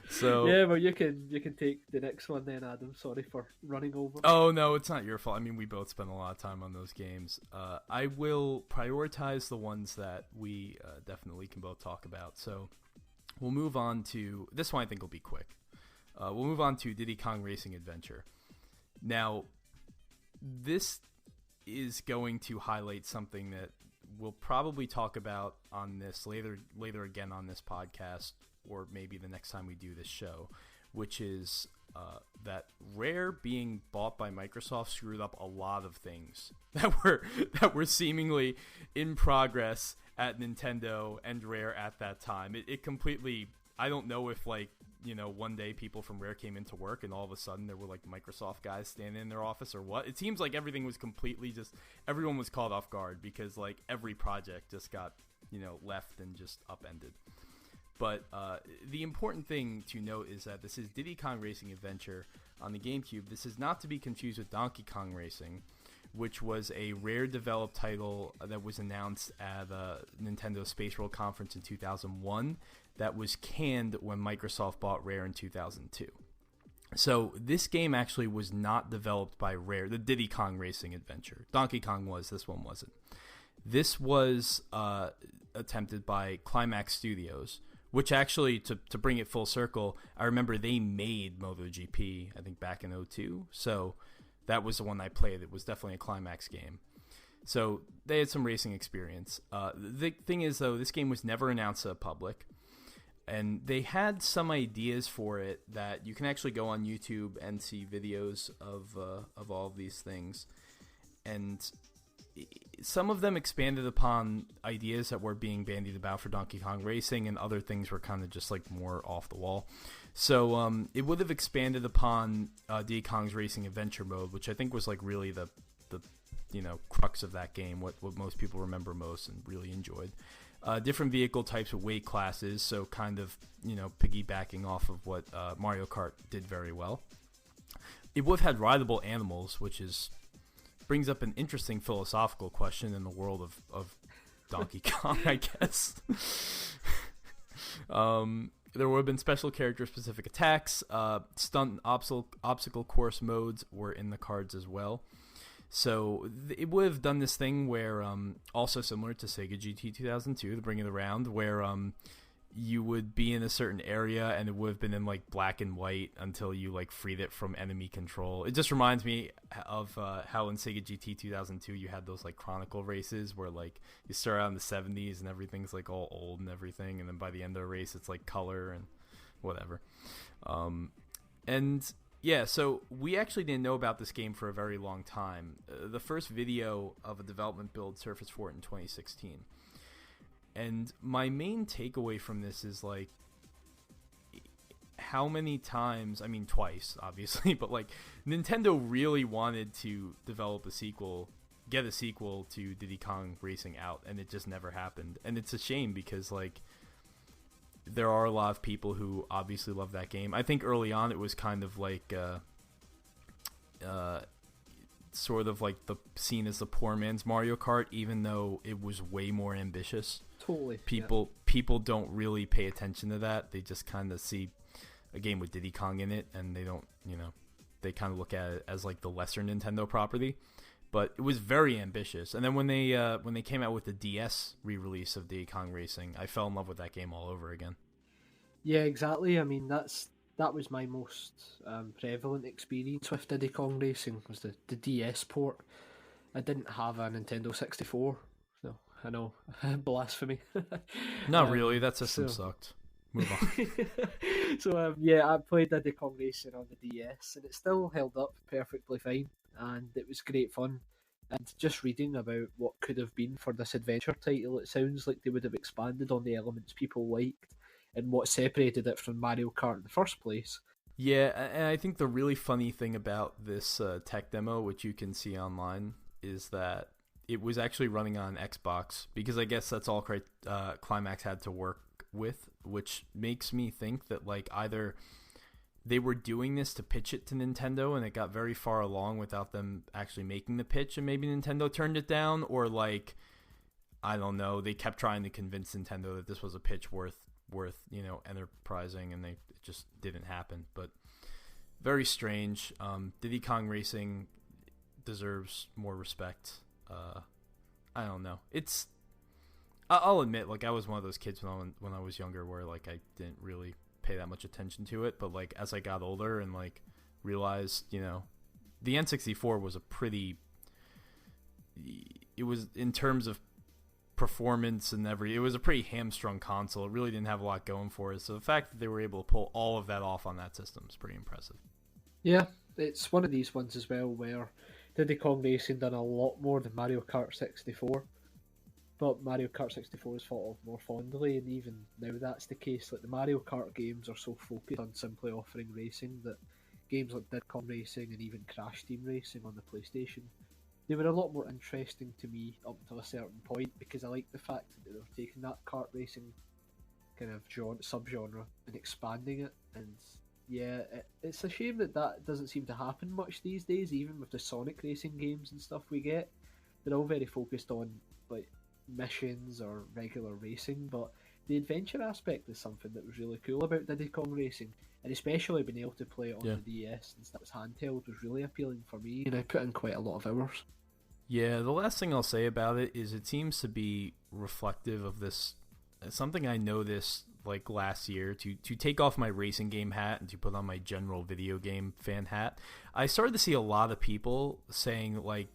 A: So
B: Yeah, well, you can take the next one then, Adam. Sorry for running over.
A: oh no, it's not your fault. I mean, we both spent a lot of time on those games. I will prioritize the ones that we definitely can both talk about. So we'll move on to this one. I think will be quick. We'll move on to Diddy Kong Racing Adventure. Now, this is going to highlight something that we'll probably talk about on this later again on this podcast, or maybe the next time we do this show, which is that Rare being bought by Microsoft screwed up a lot of things that were seemingly in progress at Nintendo and Rare at that time. It completely, I don't know if like, you know, one day people from Rare came into work and all of a sudden there were like Microsoft guys standing in their office or what. It seems like everything was completely just, everyone was caught off guard because like every project just got, you know, left and just upended. But the important thing to note is that this is Diddy Kong Racing Adventure on the GameCube. This is not to be confused with Donkey Kong Racing, which was a Rare-developed title that was announced at Nintendo Space World Conference in 2001 that was canned when Microsoft bought Rare in 2002. So this game actually was not developed by Rare, the Diddy Kong Racing Adventure. Donkey Kong was, this one wasn't. This was attempted by Climax Studios, which actually, to bring it full circle, I remember they made MotoGP, I think back in 2002. So that was the one I played. It was definitely a Climax game. So they had some racing experience. The thing is, though, this game was never announced to the public. And they had some ideas for it that you can actually go on YouTube and see videos of all of these things. And some of them expanded upon ideas that were being bandied about for Donkey Kong Racing, and other things were kind of just like more off the wall. So it would have expanded upon Diddy Kong's Racing Adventure mode, which I think was like really the you know, crux of that game, what most people remember most and really enjoyed. Different vehicle types with weight classes, so kind of, you know, piggybacking off of what Mario Kart did very well. It would have had rideable animals, which brings up an interesting philosophical question in the world of Donkey Kong, I guess. There would have been special character-specific attacks. Stunt obstacle course modes were in the cards as well. So it would have done this thing where, also similar to Sega GT 2002, to bring it around, where you would be in a certain area and it would have been in like black and white until you like freed it from enemy control. It just reminds me of how in Sega GT 2002 you had those like Chronicle races where like you start out in the 70s and everything's like all old and everything, and then by the end of the race it's like color and whatever. And yeah, so we actually didn't know about this game for a very long time. The first video of a development build surfaced for it in 2016. And my main takeaway from this is, like, how many times, I mean twice, obviously, but, like, Nintendo really wanted to develop a sequel, get a sequel to Diddy Kong Racing out, and it just never happened. And it's a shame because, like, there are a lot of people who obviously love that game. I think early on it was kind of like sort of like the seen as the poor man's Mario Kart, even though it was way more ambitious.
B: Totally.
A: People don't really pay attention to that. They just kind of see a game with Diddy Kong in it, and they don't, you know, they kind of look at it as like the lesser Nintendo property. But it was very ambitious. And then when they came out with the DS re-release of Diddy Kong Racing, I fell in love with that game all over again.
B: Yeah, exactly. I mean, that was my most prevalent experience with Diddy Kong Racing, was the DS port. I didn't have a Nintendo 64, so I know, blasphemy.
A: Not really, that system sucked. Move on.
B: So yeah, I played Diddy Kong Racing on the DS, and it still held up perfectly fine, and it was great fun. And just reading about what could have been for this adventure title, it sounds like they would have expanded on the elements people liked and what separated it from Mario Kart in the first place.
A: Yeah, and I think the really funny thing about this tech demo, which you can see online, is that it was actually running on Xbox, because I guess that's all Climax had to work with, which makes me think that like either they were doing this to pitch it to Nintendo, and it got very far along without them actually making the pitch, and maybe Nintendo turned it down, or like, I don't know, they kept trying to convince Nintendo that this was a pitch worth enterprising, and it just didn't happen. But very strange. Diddy Kong Racing deserves more respect. I don't know. I'll admit, like, I was one of those kids when I was younger where, like, I didn't really pay that much attention to it, but, like, as I got older and, like, realized, the N64 was it was, in terms of performance and it was a pretty hamstrung console. It really didn't have a lot going for it, so the fact that they were able to pull all of that off on that system is pretty impressive.
B: Yeah, it's one of these ones as well where Diddy Kong Racing done a lot more than Mario Kart 64, but Mario Kart 64 is thought of more fondly, and even now that's the case. Like, the Mario Kart games are so focused on simply offering racing that games like Diddy Kong Racing and even Crash Team Racing on the PlayStation, they were a lot more interesting to me up to a certain point, because I like the fact that they were taking that kart racing kind of subgenre and expanding it. And yeah, it's a shame that doesn't seem to happen much these days, even with the Sonic racing games and stuff we get. They're all very focused on, like, missions or regular racing, but the adventure aspect is something that was really cool about Diddy Kong Racing, and especially being able to play it on the DS and stuff as handheld was really appealing for me, and I put in quite a lot of hours.
A: Yeah, the last thing I'll say about it is it seems to be reflective of this, something I noticed like last year, to take off my racing game hat and to put on my general video game fan hat. I started to see a lot of people saying, like,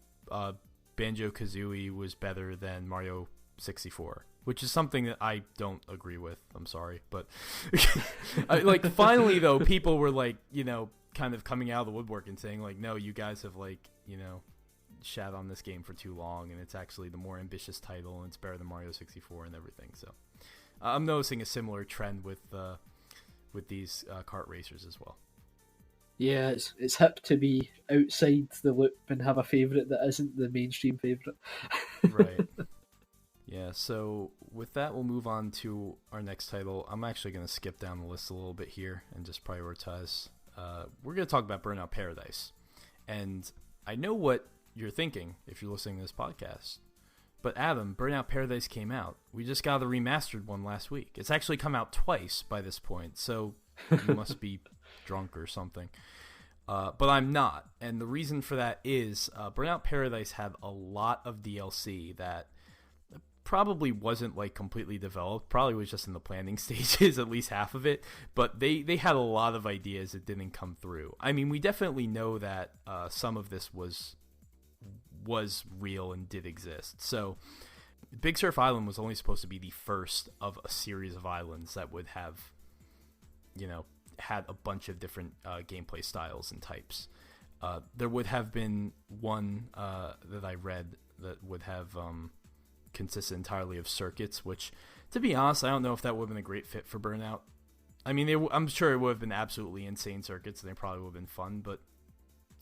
A: Banjo-Kazooie was better than Mario 64, which is something that I don't agree with. I'm sorry, but like, finally though, people were like, kind of coming out of the woodwork and saying, like, no, you guys have, like, shat on this game for too long, and it's actually the more ambitious title, and it's better than Mario 64 and everything. So I'm noticing a similar trend with these kart racers as well.
B: Yeah, it's hip to be outside the loop and have a favourite that isn't the mainstream favourite. Right.
A: Yeah, so with that, we'll move on to our next title. I'm actually going to skip down the list a little bit here and just prioritize. We're going to talk about Burnout Paradise. And I know what you're thinking if you're listening to this podcast. But Adam, Burnout Paradise came out. We just got the remastered one last week. It's actually come out twice by this point, so you must be drunk or something. But I'm not. And the reason for that is Burnout Paradise had a lot of DLC that probably wasn't, like, completely developed. Probably was just in the planning stages, at least half of it. But they had a lot of ideas that didn't come through. I mean, we definitely know that some of this was real and did exist. So Big Surf Island was only supposed to be the first of a series of islands that would have, had a bunch of different gameplay styles and types. There would have been one that I read that would have consisted entirely of circuits, which, to be honest, I don't know if that would have been a great fit for Burnout. I mean, I'm sure it would have been absolutely insane circuits, and they probably would have been fun, but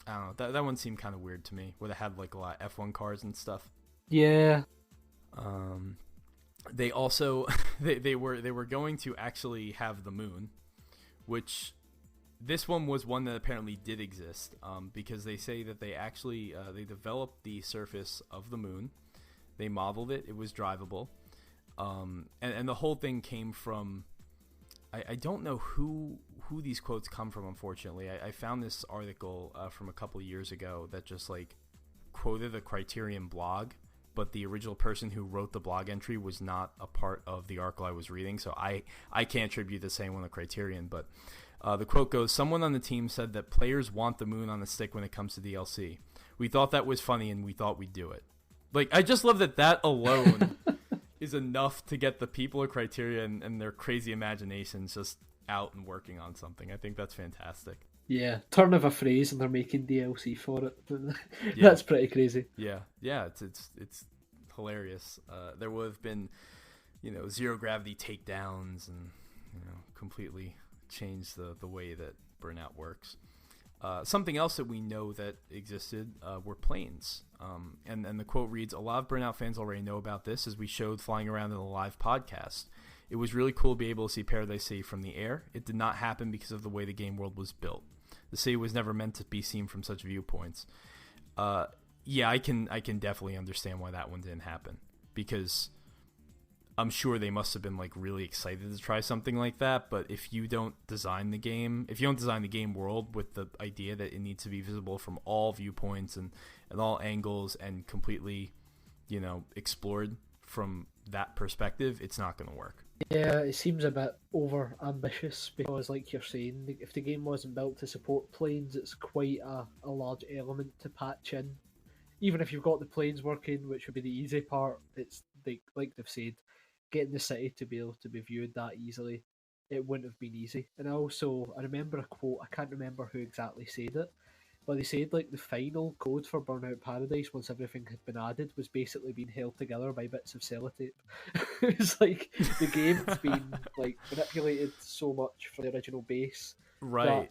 A: I don't know. That one seemed kind of weird to me, where they had, like, a lot of F1 cars and stuff.
B: Yeah.
A: They also they were going to actually have the moon, which this one was one that apparently did exist, because they say that they actually they developed the surface of the moon, they modeled it, it was drivable, and the whole thing came from, I don't know who these quotes come from, unfortunately. I found this article from a couple of years ago that just, like, quoted a Criterion blog, but the original person who wrote the blog entry was not a part of the article I was reading, so I can't attribute the same one to Criterion, but the quote goes, "Someone on the team said that players want the moon on the stick when it comes to DLC. We thought that was funny, and we thought we'd do it." Like, I just love that alone is enough to get the people of Criterion and their crazy imaginations just out and working on something. I think that's fantastic.
B: Yeah, turn of a phrase and they're making DLC for it. That's pretty crazy.
A: Yeah, it's hilarious. There would have been, zero gravity takedowns and, completely changed the way that Burnout works. Something else that we know that existed were planes. And the quote reads, "A lot of Burnout fans already know about this, as we showed flying around in a live podcast. It was really cool to be able to see Paradise City from the air. It did not happen because of the way the game world was built. The city was never meant to be seen from such viewpoints. Yeah, I can definitely understand why that one didn't happen, because I'm sure they must have been like really excited to try something like that. But if you don't design the game world with the idea that it needs to be visible from all viewpoints and all angles and completely, explored from that perspective, it's not going to work.
B: Yeah, it seems a bit over ambitious because, like you're saying, if the game wasn't built to support planes, it's quite a large element to patch in. Even if you've got the planes working, which would be the easy part, it's like they've said, getting the city to be able to be viewed that easily, it wouldn't have been easy. And I remember a quote, I can't remember who exactly said it, but they said like the final code for Burnout Paradise, once everything had been added, was basically being held together by bits of sellotape. It's like the game's been like manipulated so much from the original base,
A: right?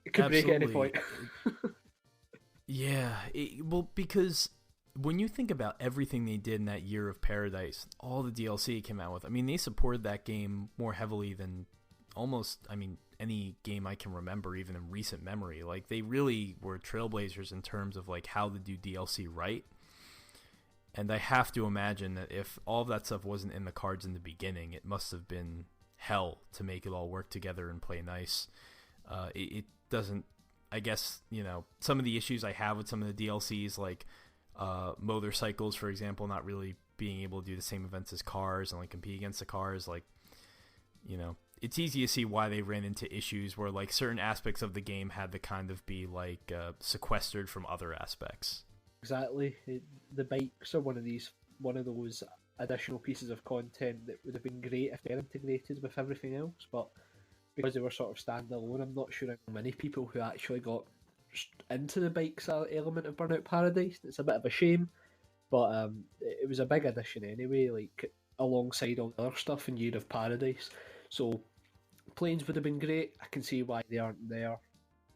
B: It could break at any point.
A: Yeah, well, because when you think about everything they did in that year of Paradise, all the DLC it came out with, I mean, they supported that game more heavily than almost, any game I can remember, even in recent memory. Like, they really were trailblazers in terms of like how to do DLC right. And I have to imagine that if all of that stuff wasn't in the cards in the beginning, it must have been hell to make it all work together and play nice. It doesn't, I guess, some of the issues I have with some of the DLCs, like motorcycles, for example, not really being able to do the same events as cars and like compete against the cars, like, it's easy to see why they ran into issues where like certain aspects of the game had to kind of be like sequestered from other aspects.
B: Exactly. The bikes are one of those additional pieces of content that would have been great if they're integrated with everything else, but because they were sort of standalone, I'm not sure how many people who actually got into the bikes element of Burnout Paradise. It's a bit of a shame, but it was a big addition anyway, like alongside all the other stuff in Year of Paradise. So planes would have been great. I can see why they aren't there.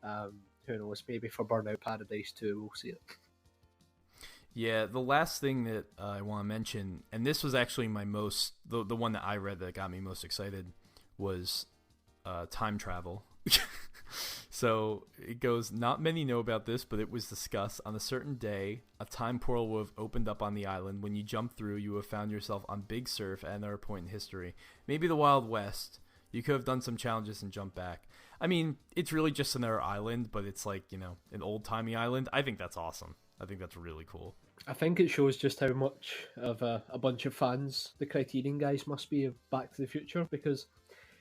B: Who knows, maybe for Burnout Paradise 2 we'll see it.
A: Yeah, the last thing that I want to mention, and this was actually the one that I read that got me most excited, was time travel. So it goes, not many know about this, but it was discussed on a certain day, a time portal will have opened up on the island. When you jump through, you have found yourself on Big Surf at another point in history. Maybe the Wild West. You could have done some challenges and jumped back. I mean, it's really just another island, but it's like, an old-timey island. I think that's awesome. I think that's really cool.
B: I think it shows just how much of a bunch of fans the Criterion guys must be of Back to the Future, because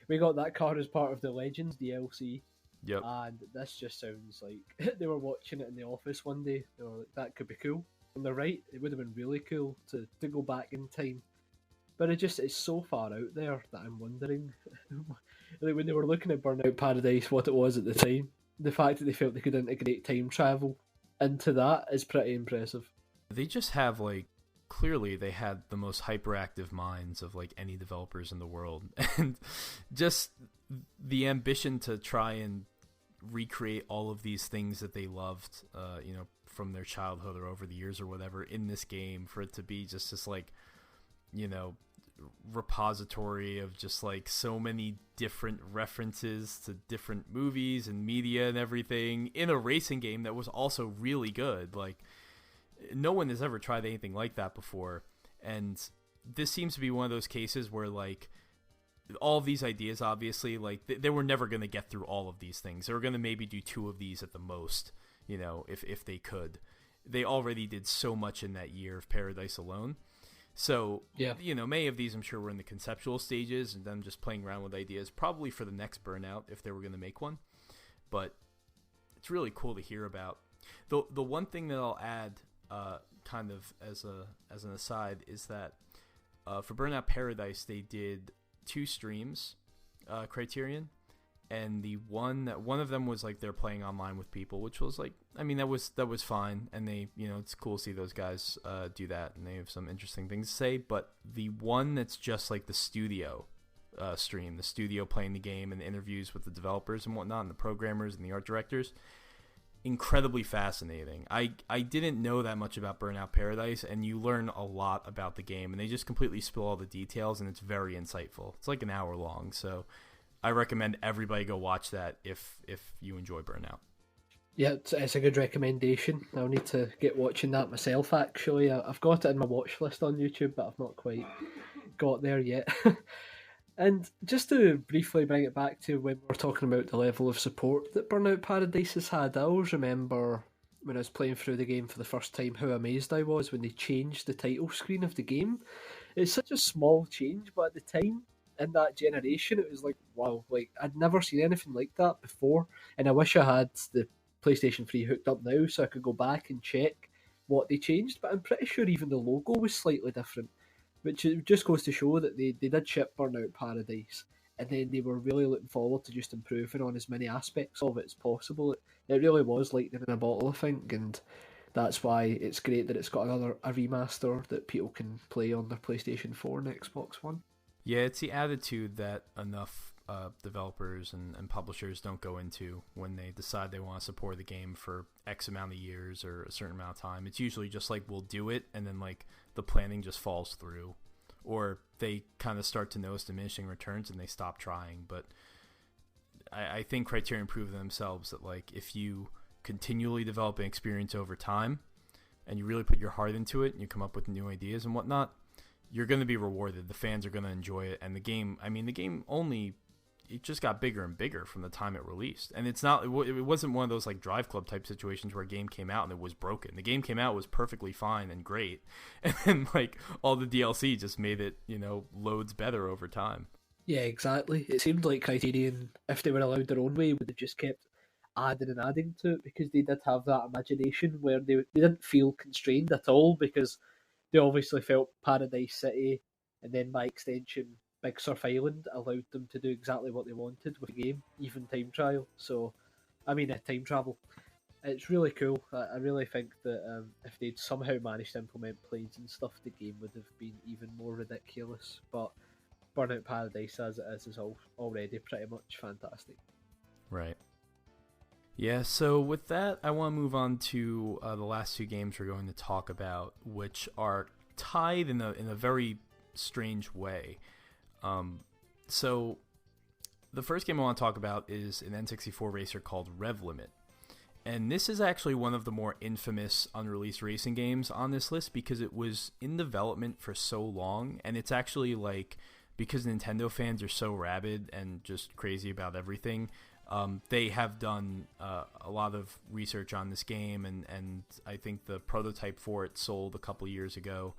B: we got that car as part of the Legends DLC.
A: Yep.
B: And this just sounds like they were watching it in the office one day. They were like, that could be cool. And they're right, it would have been really cool to go back in time. But it's so far out there that I'm wondering, like when they were looking at Burnout Paradise, what it was at the time, the fact that they felt they could integrate time travel into that is pretty impressive.
A: They just have, like, clearly they had the most hyperactive minds of, like, any developers in the world. And just the ambition to try and recreate all of these things that they loved, from their childhood or over the years or whatever in this game, for it to be just this, like, repository of just like so many different references to different movies and media and everything in a racing game that was also really good. Like, no one has ever tried anything like that before, and this seems to be one of those cases where, like, all of these ideas, obviously, like, they were never going to get through all of these things. They were going to maybe do 2 of these at the most, if they could. They already did so much in that year of Paradise alone. So,
B: yeah.
A: Many of these I'm sure were in the conceptual stages and them just playing around with ideas, probably for the next Burnout if they were going to make one. But it's really cool to hear about. The one thing that I'll add, kind of as an aside, is that for Burnout Paradise they did 2 streams, Criterion, and one of them was like they're playing online with people, which was like, I mean, that was fine, and they, it's cool to see those guys do that, and they have some interesting things to say. But the one that's just like the studio stream, the studio playing the game and the interviews with the developers and whatnot, and the programmers and the art directors, incredibly fascinating. I didn't know that much about Burnout Paradise, and you learn a lot about the game, and they just completely spill all the details, and it's very insightful. It's like an hour long, so I recommend everybody go watch that if you enjoy Burnout.
B: Yeah, it's a good recommendation. I'll need to get watching that myself, actually. I've got it in my watch list on YouTube, but I've not quite got there yet. And just to briefly bring it back to when we were talking about the level of support that Burnout Paradise has had, I always remember when I was playing through the game for the first time how amazed I was when they changed the title screen of the game. It's such a small change, but at the time, in that generation, it was like, wow, like I'd never seen anything like that before. And I wish I had the PlayStation 3 hooked up now so I could go back and check what they changed, but I'm pretty sure even the logo was slightly different, which just goes to show that they did ship Burnout Paradise, and then they were really looking forward to just improving on as many aspects of it as possible. It really was lightning in a bottle, I think, and that's why it's great that it's got a remaster that people can play on their PlayStation 4 and Xbox One.
A: Yeah, it's the attitude that enough developers and publishers don't go into when they decide they want to support the game for X amount of years or a certain amount of time. It's usually just like, we'll do it, and then like the planning just falls through, or they kind of start to notice diminishing returns and they stop trying. But I think Criterion proved themselves that like if you continually develop an experience over time and you really put your heart into it and you come up with new ideas and whatnot, you're going to be rewarded. The fans are going to enjoy it, and the game only, it just got bigger and bigger from the time it released. And it wasn't one of those like Drive Club type situations where a game came out and it was broken. The game came out, was perfectly fine and great, and then like all the DLC just made it, loads better over time.
B: Yeah, exactly. It seemed like Criterion, if they were allowed their own way, would have just kept adding and adding to it, because they did have that imagination where they didn't feel constrained at all, because they obviously felt Paradise City and then by extension Big Surf Island allowed them to do exactly what they wanted with the game, even time travel. Time travel. It's really cool. I really think that if they'd somehow managed to implement planes and stuff, the game would have been even more ridiculous. But Burnout Paradise as it is already pretty much fantastic.
A: Right. Yeah, so with that, I want to move on to the last two games we're going to talk about, which are tied in a very strange way. So the first game I want to talk about is an N64 racer called Rev Limit. And this is actually one of the more infamous unreleased racing games on this list because it was in development for so long, and it's actually like, because Nintendo fans are so rabid and just crazy about everything, they have done a lot of research on this game, and I think the prototype for it sold a couple years ago,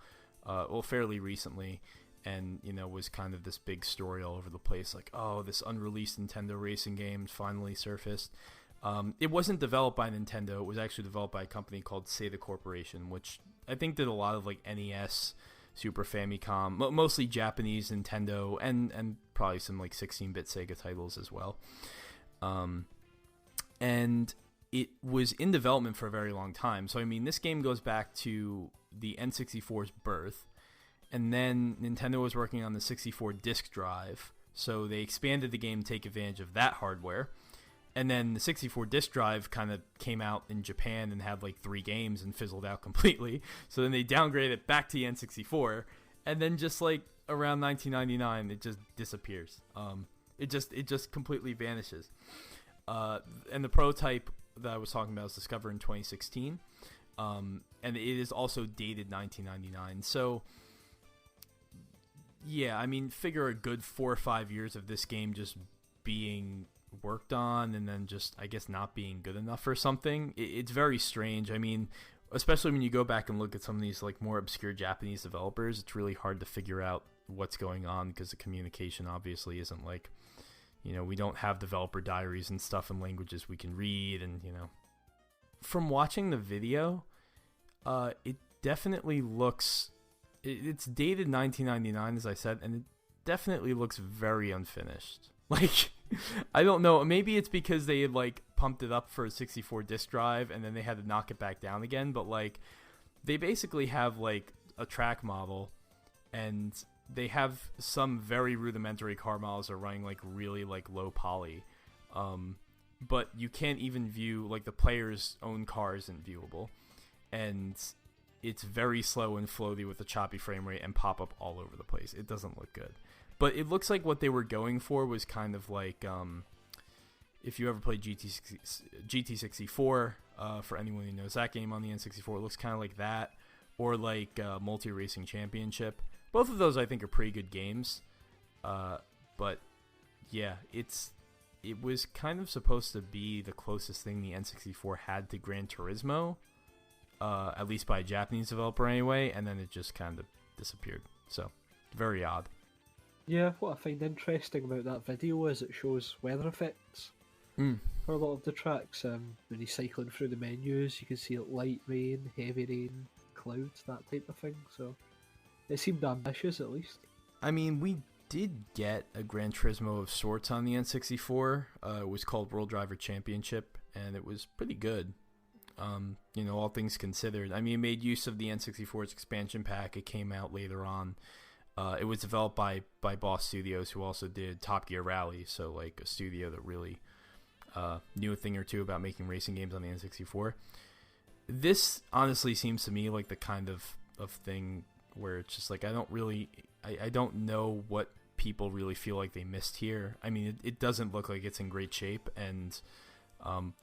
A: fairly recently, and was kind of this big story all over the place, like, oh, this unreleased Nintendo racing game finally surfaced. It wasn't developed by Nintendo. It was actually developed by a company called Sega Corporation, which I think did a lot of like NES, Super Famicom, mostly Japanese Nintendo, and probably some like 16-bit Sega titles as well. And it was in development for a very long time. So, this game goes back to the N64's birth. And then Nintendo was working on the 64 disk drive. So they expanded the game to take advantage of that hardware. And then the 64 disk drive kind of came out in Japan and had like 3 games and fizzled out completely. So then they downgraded it back to the N64. And then just like around 1999, it just disappears. It just completely vanishes. And the prototype that I was talking about was discovered in 2016. And it is also dated 1999. So, yeah, figure a good 4 or 5 years of this game just being worked on and then just, I guess, not being good enough or something. It's very strange. Especially when you go back and look at some of these like more obscure Japanese developers, it's really hard to figure out what's going on because the communication obviously isn't like, we don't have developer diaries and stuff in languages we can read, and from watching the video, it definitely looks, it's dated 1999 as I said, and it definitely looks very unfinished. Like, I don't know, maybe it's because they had like pumped it up for a 64 disk drive and then they had to knock it back down again, but like they basically have like a track model, and they have some very rudimentary car models that are running like really like low poly, but you can't even view, like, the player's own car isn't viewable, and it's very slow and floaty with a choppy frame rate and pop up all over the place. It doesn't look good. But it looks like what they were going for was kind of like, if you ever played GT64, for anyone who knows that game on the N64, it looks kind of like that, or like Multi Racing Championship. Both of those I think are pretty good games, but yeah, it was kind of supposed to be the closest thing the N64 had to Gran Turismo, at least by a Japanese developer anyway, and then it just kind of disappeared. So, very odd.
B: Yeah, what I find interesting about that video is it shows weather effects for a lot of the tracks. When he's cycling through the menus, you can see light rain, heavy rain, clouds, that type of thing. So it seemed ambitious, at least.
A: I mean, we did get a Gran Turismo of sorts on the N64. It was called World Driver Championship, and it was pretty good. All things considered. I mean, it made use of the N64's expansion pack. It came out later on. It was developed by Boss Studios, who also did Top Gear Rally, so like a studio that really knew a thing or two about making racing games on the N64. This honestly seems to me like the kind of thing where it's just like I don't know what people really feel like they missed here. I mean, it doesn't look like it's in great shape, and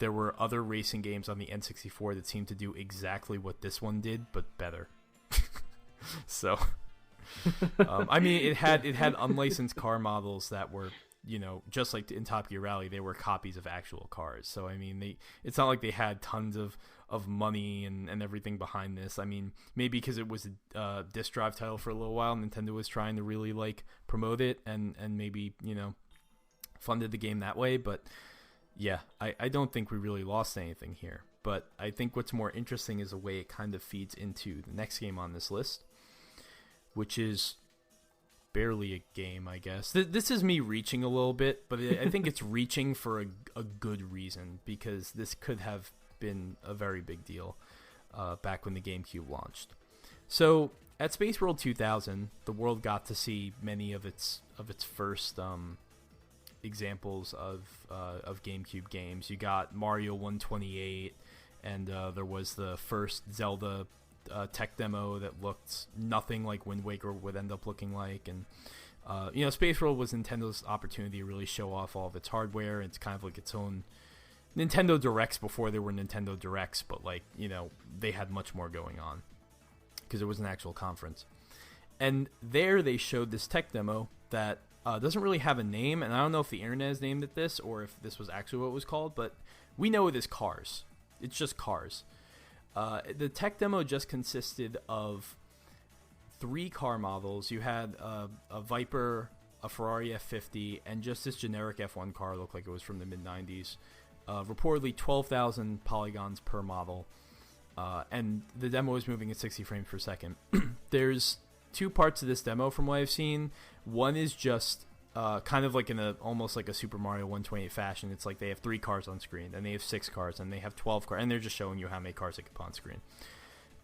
A: there were other racing games on the N64 that seemed to do exactly what this one did, but better. So... I mean, it had unlicensed car models that were, just like in Top Gear Rally, they were copies of actual cars. So I mean, it's not like they had tons of money and everything behind this. I mean, maybe because it was a disc drive title for a little while, Nintendo was trying to really like promote it and maybe funded the game that way. But yeah, I don't think we really lost anything here. But I think what's more interesting is the way it kind of feeds into the next game on this list, which is barely a game, I guess. This is me reaching a little bit, but I think it's reaching for a good reason, because this could have been a very big deal back when the GameCube launched. So, at Space World 2000, the world got to see many of its first examples of GameCube games. You got Mario 128, and there was the first Zelda tech demo that looked nothing like Wind Waker would end up looking like, and Space World was Nintendo's opportunity to really show off all of its hardware. It's kind of like its own Nintendo Directs before there were Nintendo Directs, but they had much more going on because it was an actual conference. And there they showed this tech demo that doesn't really have a name, and I don't know if the internet has named it this or if this was actually what it was called, but we know it as Cars. It's just Cars. The tech demo just consisted of 3 car models. You had a Viper, a Ferrari F50, and just this generic F1 car. Looked like it was from the mid-90s. Reportedly 12,000 polygons per model. And the demo is moving at 60 frames per second. There's 2 parts of this demo from what I've seen. One is just kind of like in almost like a Super Mario 128 fashion. It's like they have 3 cars on screen, then they have 6 cars, and they have 12 cars, and they're just showing you how many cars they can put on screen.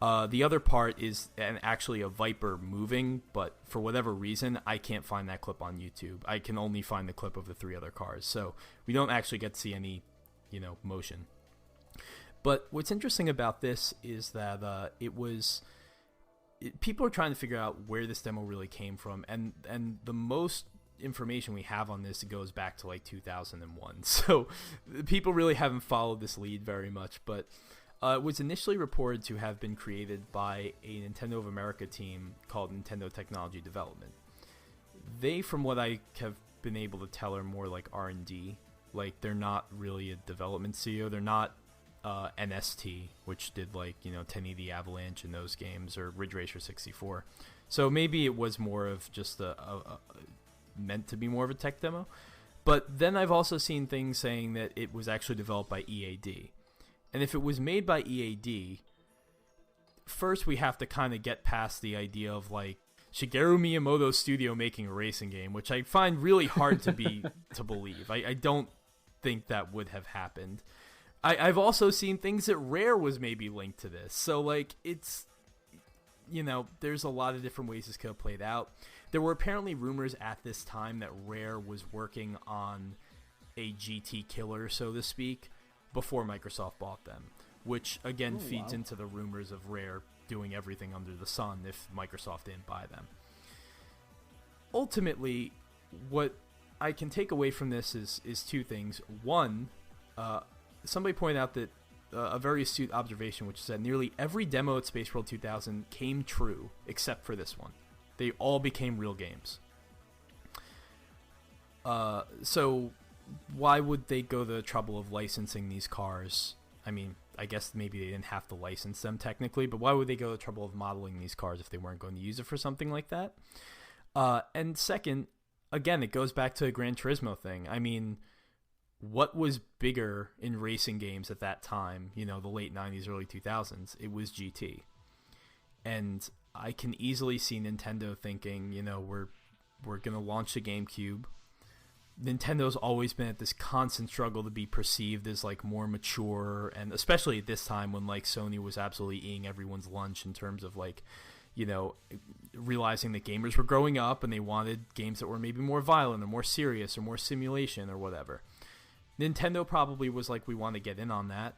A: The other part is actually a Viper moving, but for whatever reason, I can't find that clip on YouTube. I can only find the clip of the 3 other cars, so we don't actually get to see any, motion. But what's interesting about this is that people are trying to figure out where this demo really came from, and the most information we have on this goes back to like 2001. So people really haven't followed this lead very much, but it was initially reported to have been created by a Nintendo of America team called Nintendo Technology Development. They, from what I have been able to tell, are more like R&D. Like, they're not really a development studio. They're not NST, which did like 1080 Avalanche in those games, or Ridge Racer 64. So maybe it was more of just meant to be more of a tech demo. But then I've also seen things saying that it was actually developed by EAD. And if it was made by EAD, first we have to kind of get past the idea of like Shigeru Miyamoto's studio making a racing game, which I find really hard to believe. I don't think that would have happened. I've also seen things that Rare was maybe linked to this. So like it's, there's a lot of different ways this could have played out. There were apparently rumors at this time that Rare was working on a GT killer, so to speak, before Microsoft bought them, which again feeds into the rumors of Rare doing everything under the sun if Microsoft didn't buy them. Ultimately, what I can take away from this is two things. One, somebody pointed out that a very astute observation, which said nearly every demo at Space World 2000 came true except for this one. They all became real games. So why would they go the trouble of licensing these cars? I mean, I guess maybe they didn't have to license them technically, but why would they go the trouble of modeling these cars if they weren't going to use it for something like that? And second, again, it goes back to the Gran Turismo thing. I mean, what was bigger in racing games at that time, the late 90s, early 2000s? It was GT. And I can easily see Nintendo thinking, we're going to launch the GameCube. Nintendo's always been at this constant struggle to be perceived as like more mature, and especially at this time when like Sony was absolutely eating everyone's lunch in terms of like, realizing that gamers were growing up and they wanted games that were maybe more violent or more serious or more simulation or whatever. Nintendo probably was like, we want to get in on that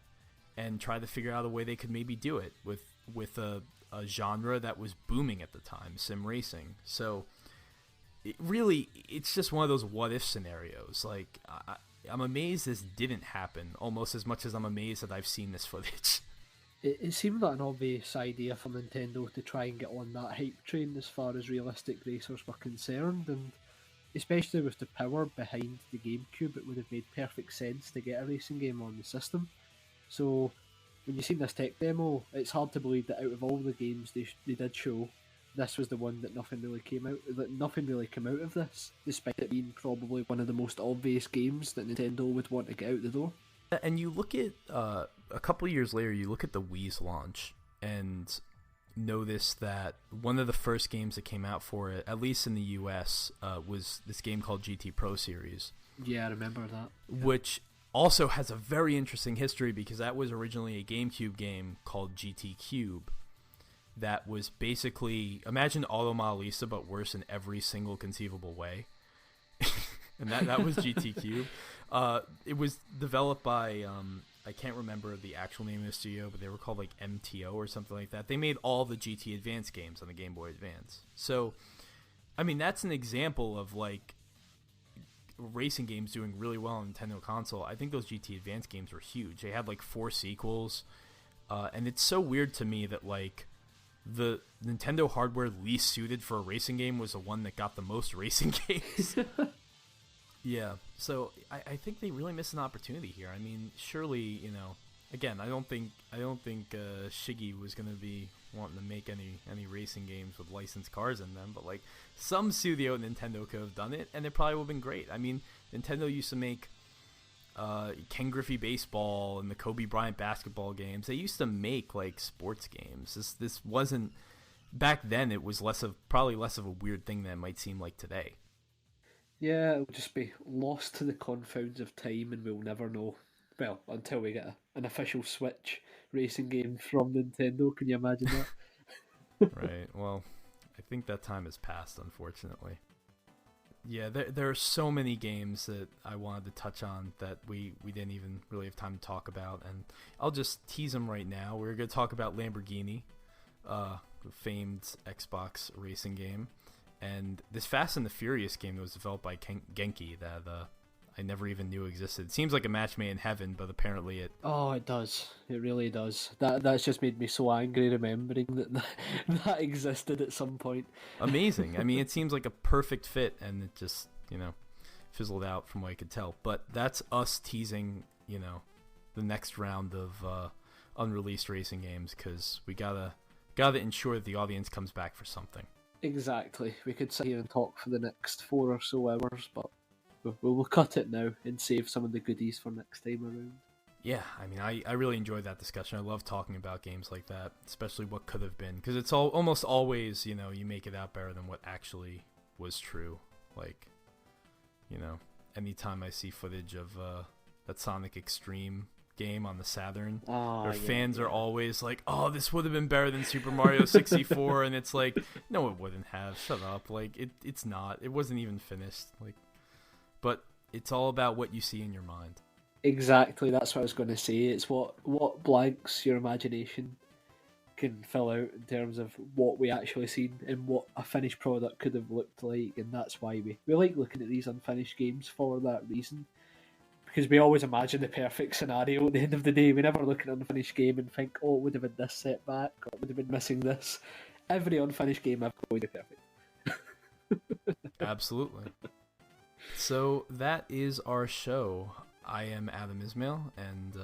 A: and try to figure out a way they could maybe do it with a genre that was booming at the time, sim racing. So it's just one of those what-if scenarios. Like, I'm amazed this didn't happen, almost as much as I'm amazed that I've seen this footage.
B: It seemed like an obvious idea for Nintendo to try and get on that hype train as far as realistic racers were concerned, and especially with the power behind the GameCube, it would have made perfect sense to get a racing game on the system. So, when you see this tech demo, it's hard to believe that out of all the games they did show, this was the one that nothing really came out of this, despite it being probably one of the most obvious games that Nintendo would want to get out the door.
A: And you look at, a couple of years later, you look at the Wii's launch and notice that one of the first games that came out for it, at least in the US, was this game called GT Pro Series.
B: Yeah, I remember that.
A: Which also has a very interesting history because that was originally a GameCube game called GT Cube. That was basically, imagine Auto Modelista, but worse in every single conceivable way. And that was GT Cube. It was developed by, I can't remember the actual name of the studio, but they were called like MTO or something like that. They made all the GT Advance games on the Game Boy Advance. So, I mean, that's an example of like racing games doing really well on Nintendo console. I think those GT Advance games were huge. They had like 4 sequels. And it's so weird to me that like the Nintendo hardware least suited for a racing game was the one that got the most racing games. Yeah, so I think they really missed an opportunity here. I mean, surely, again, I don't think Shiggy was going to be wanting to make any racing games with licensed cars in them, but like some studio at Nintendo could have done it, and it probably would have been great. I mean, Nintendo used to make Ken Griffey baseball and the Kobe Bryant basketball games. They used to make like sports games. This wasn't back then. It was probably less of a weird thing than it might seem like today.
B: Yeah, it'll just be lost to the confounds of time, and we'll never know. Well, until we get an official Switch racing game from Nintendo. Can you imagine that?
A: Right. Well, I think that time has passed, unfortunately. Yeah, there are so many games that I wanted to touch on that we didn't even really have time to talk about, and I'll just tease them right now. We're going to talk about Lamborghini, the famed Xbox racing game, and this Fast and the Furious game that was developed by Genki that I never even knew existed. It seems like a match made in heaven, but apparently it...
B: Oh, it does. It really does. That's just made me so angry remembering that existed at some point.
A: Amazing. I mean, it seems like a perfect fit, and it just, fizzled out from what I could tell. But that's us teasing, the next round of unreleased racing games, because we gotta ensure that the audience comes back for something.
B: Exactly. We could sit here and talk for the next 4 or so hours, but we'll cut it now and save some of the goodies for next time around.
A: Yeah, I mean, I really enjoyed that discussion. I love talking about games like that, especially what could have been, because it's almost always, you make it out better than what actually was true. Like, anytime I see footage of that Sonic Extreme game on the Saturn, fans are always like, oh, this would have been better than Super Mario 64, and it's like, no, it wouldn't have. Shut up. Like, it's not. It wasn't even finished. Like, but It's all about what you see in your mind.
B: Exactly, that's what I was going to say. It's what blanks your imagination can fill out in terms of what we actually seen and what a finished product could have looked like, and that's why we like looking at these unfinished games for that reason. Because we always imagine the perfect scenario at the end of the day. We never look at an unfinished game and think, oh, it would have been this setback, or it would have been missing this. Every unfinished game I've going to be perfect.
A: Absolutely. So that is our show. I am Adam Ismail, and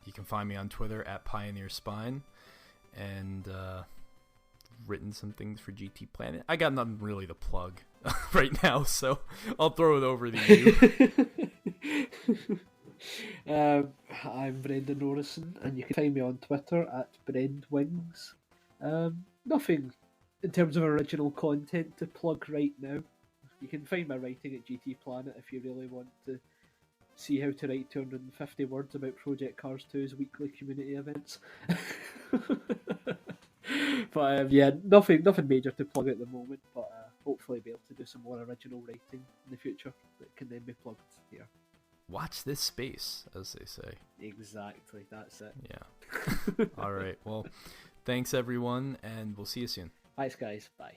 A: you can find me on Twitter at Pioneer Spine, and written some things for GT Planet. I got nothing really to plug right now, so I'll throw it over to you.
B: I'm Brendan Norrison, and you can find me on Twitter at BrendWings. Nothing in terms of original content to plug right now. You can find my writing at GT Planet if you really want to see how to write 250 words about Project Cars 2's weekly community events. But yeah, nothing major to plug at the moment, but hopefully be able to do some more original writing in the future that can then be plugged here.
A: Watch this space, as they say.
B: Exactly, that's it.
A: Yeah. All right, well, thanks everyone, and we'll see you soon.
B: Thanks guys, bye.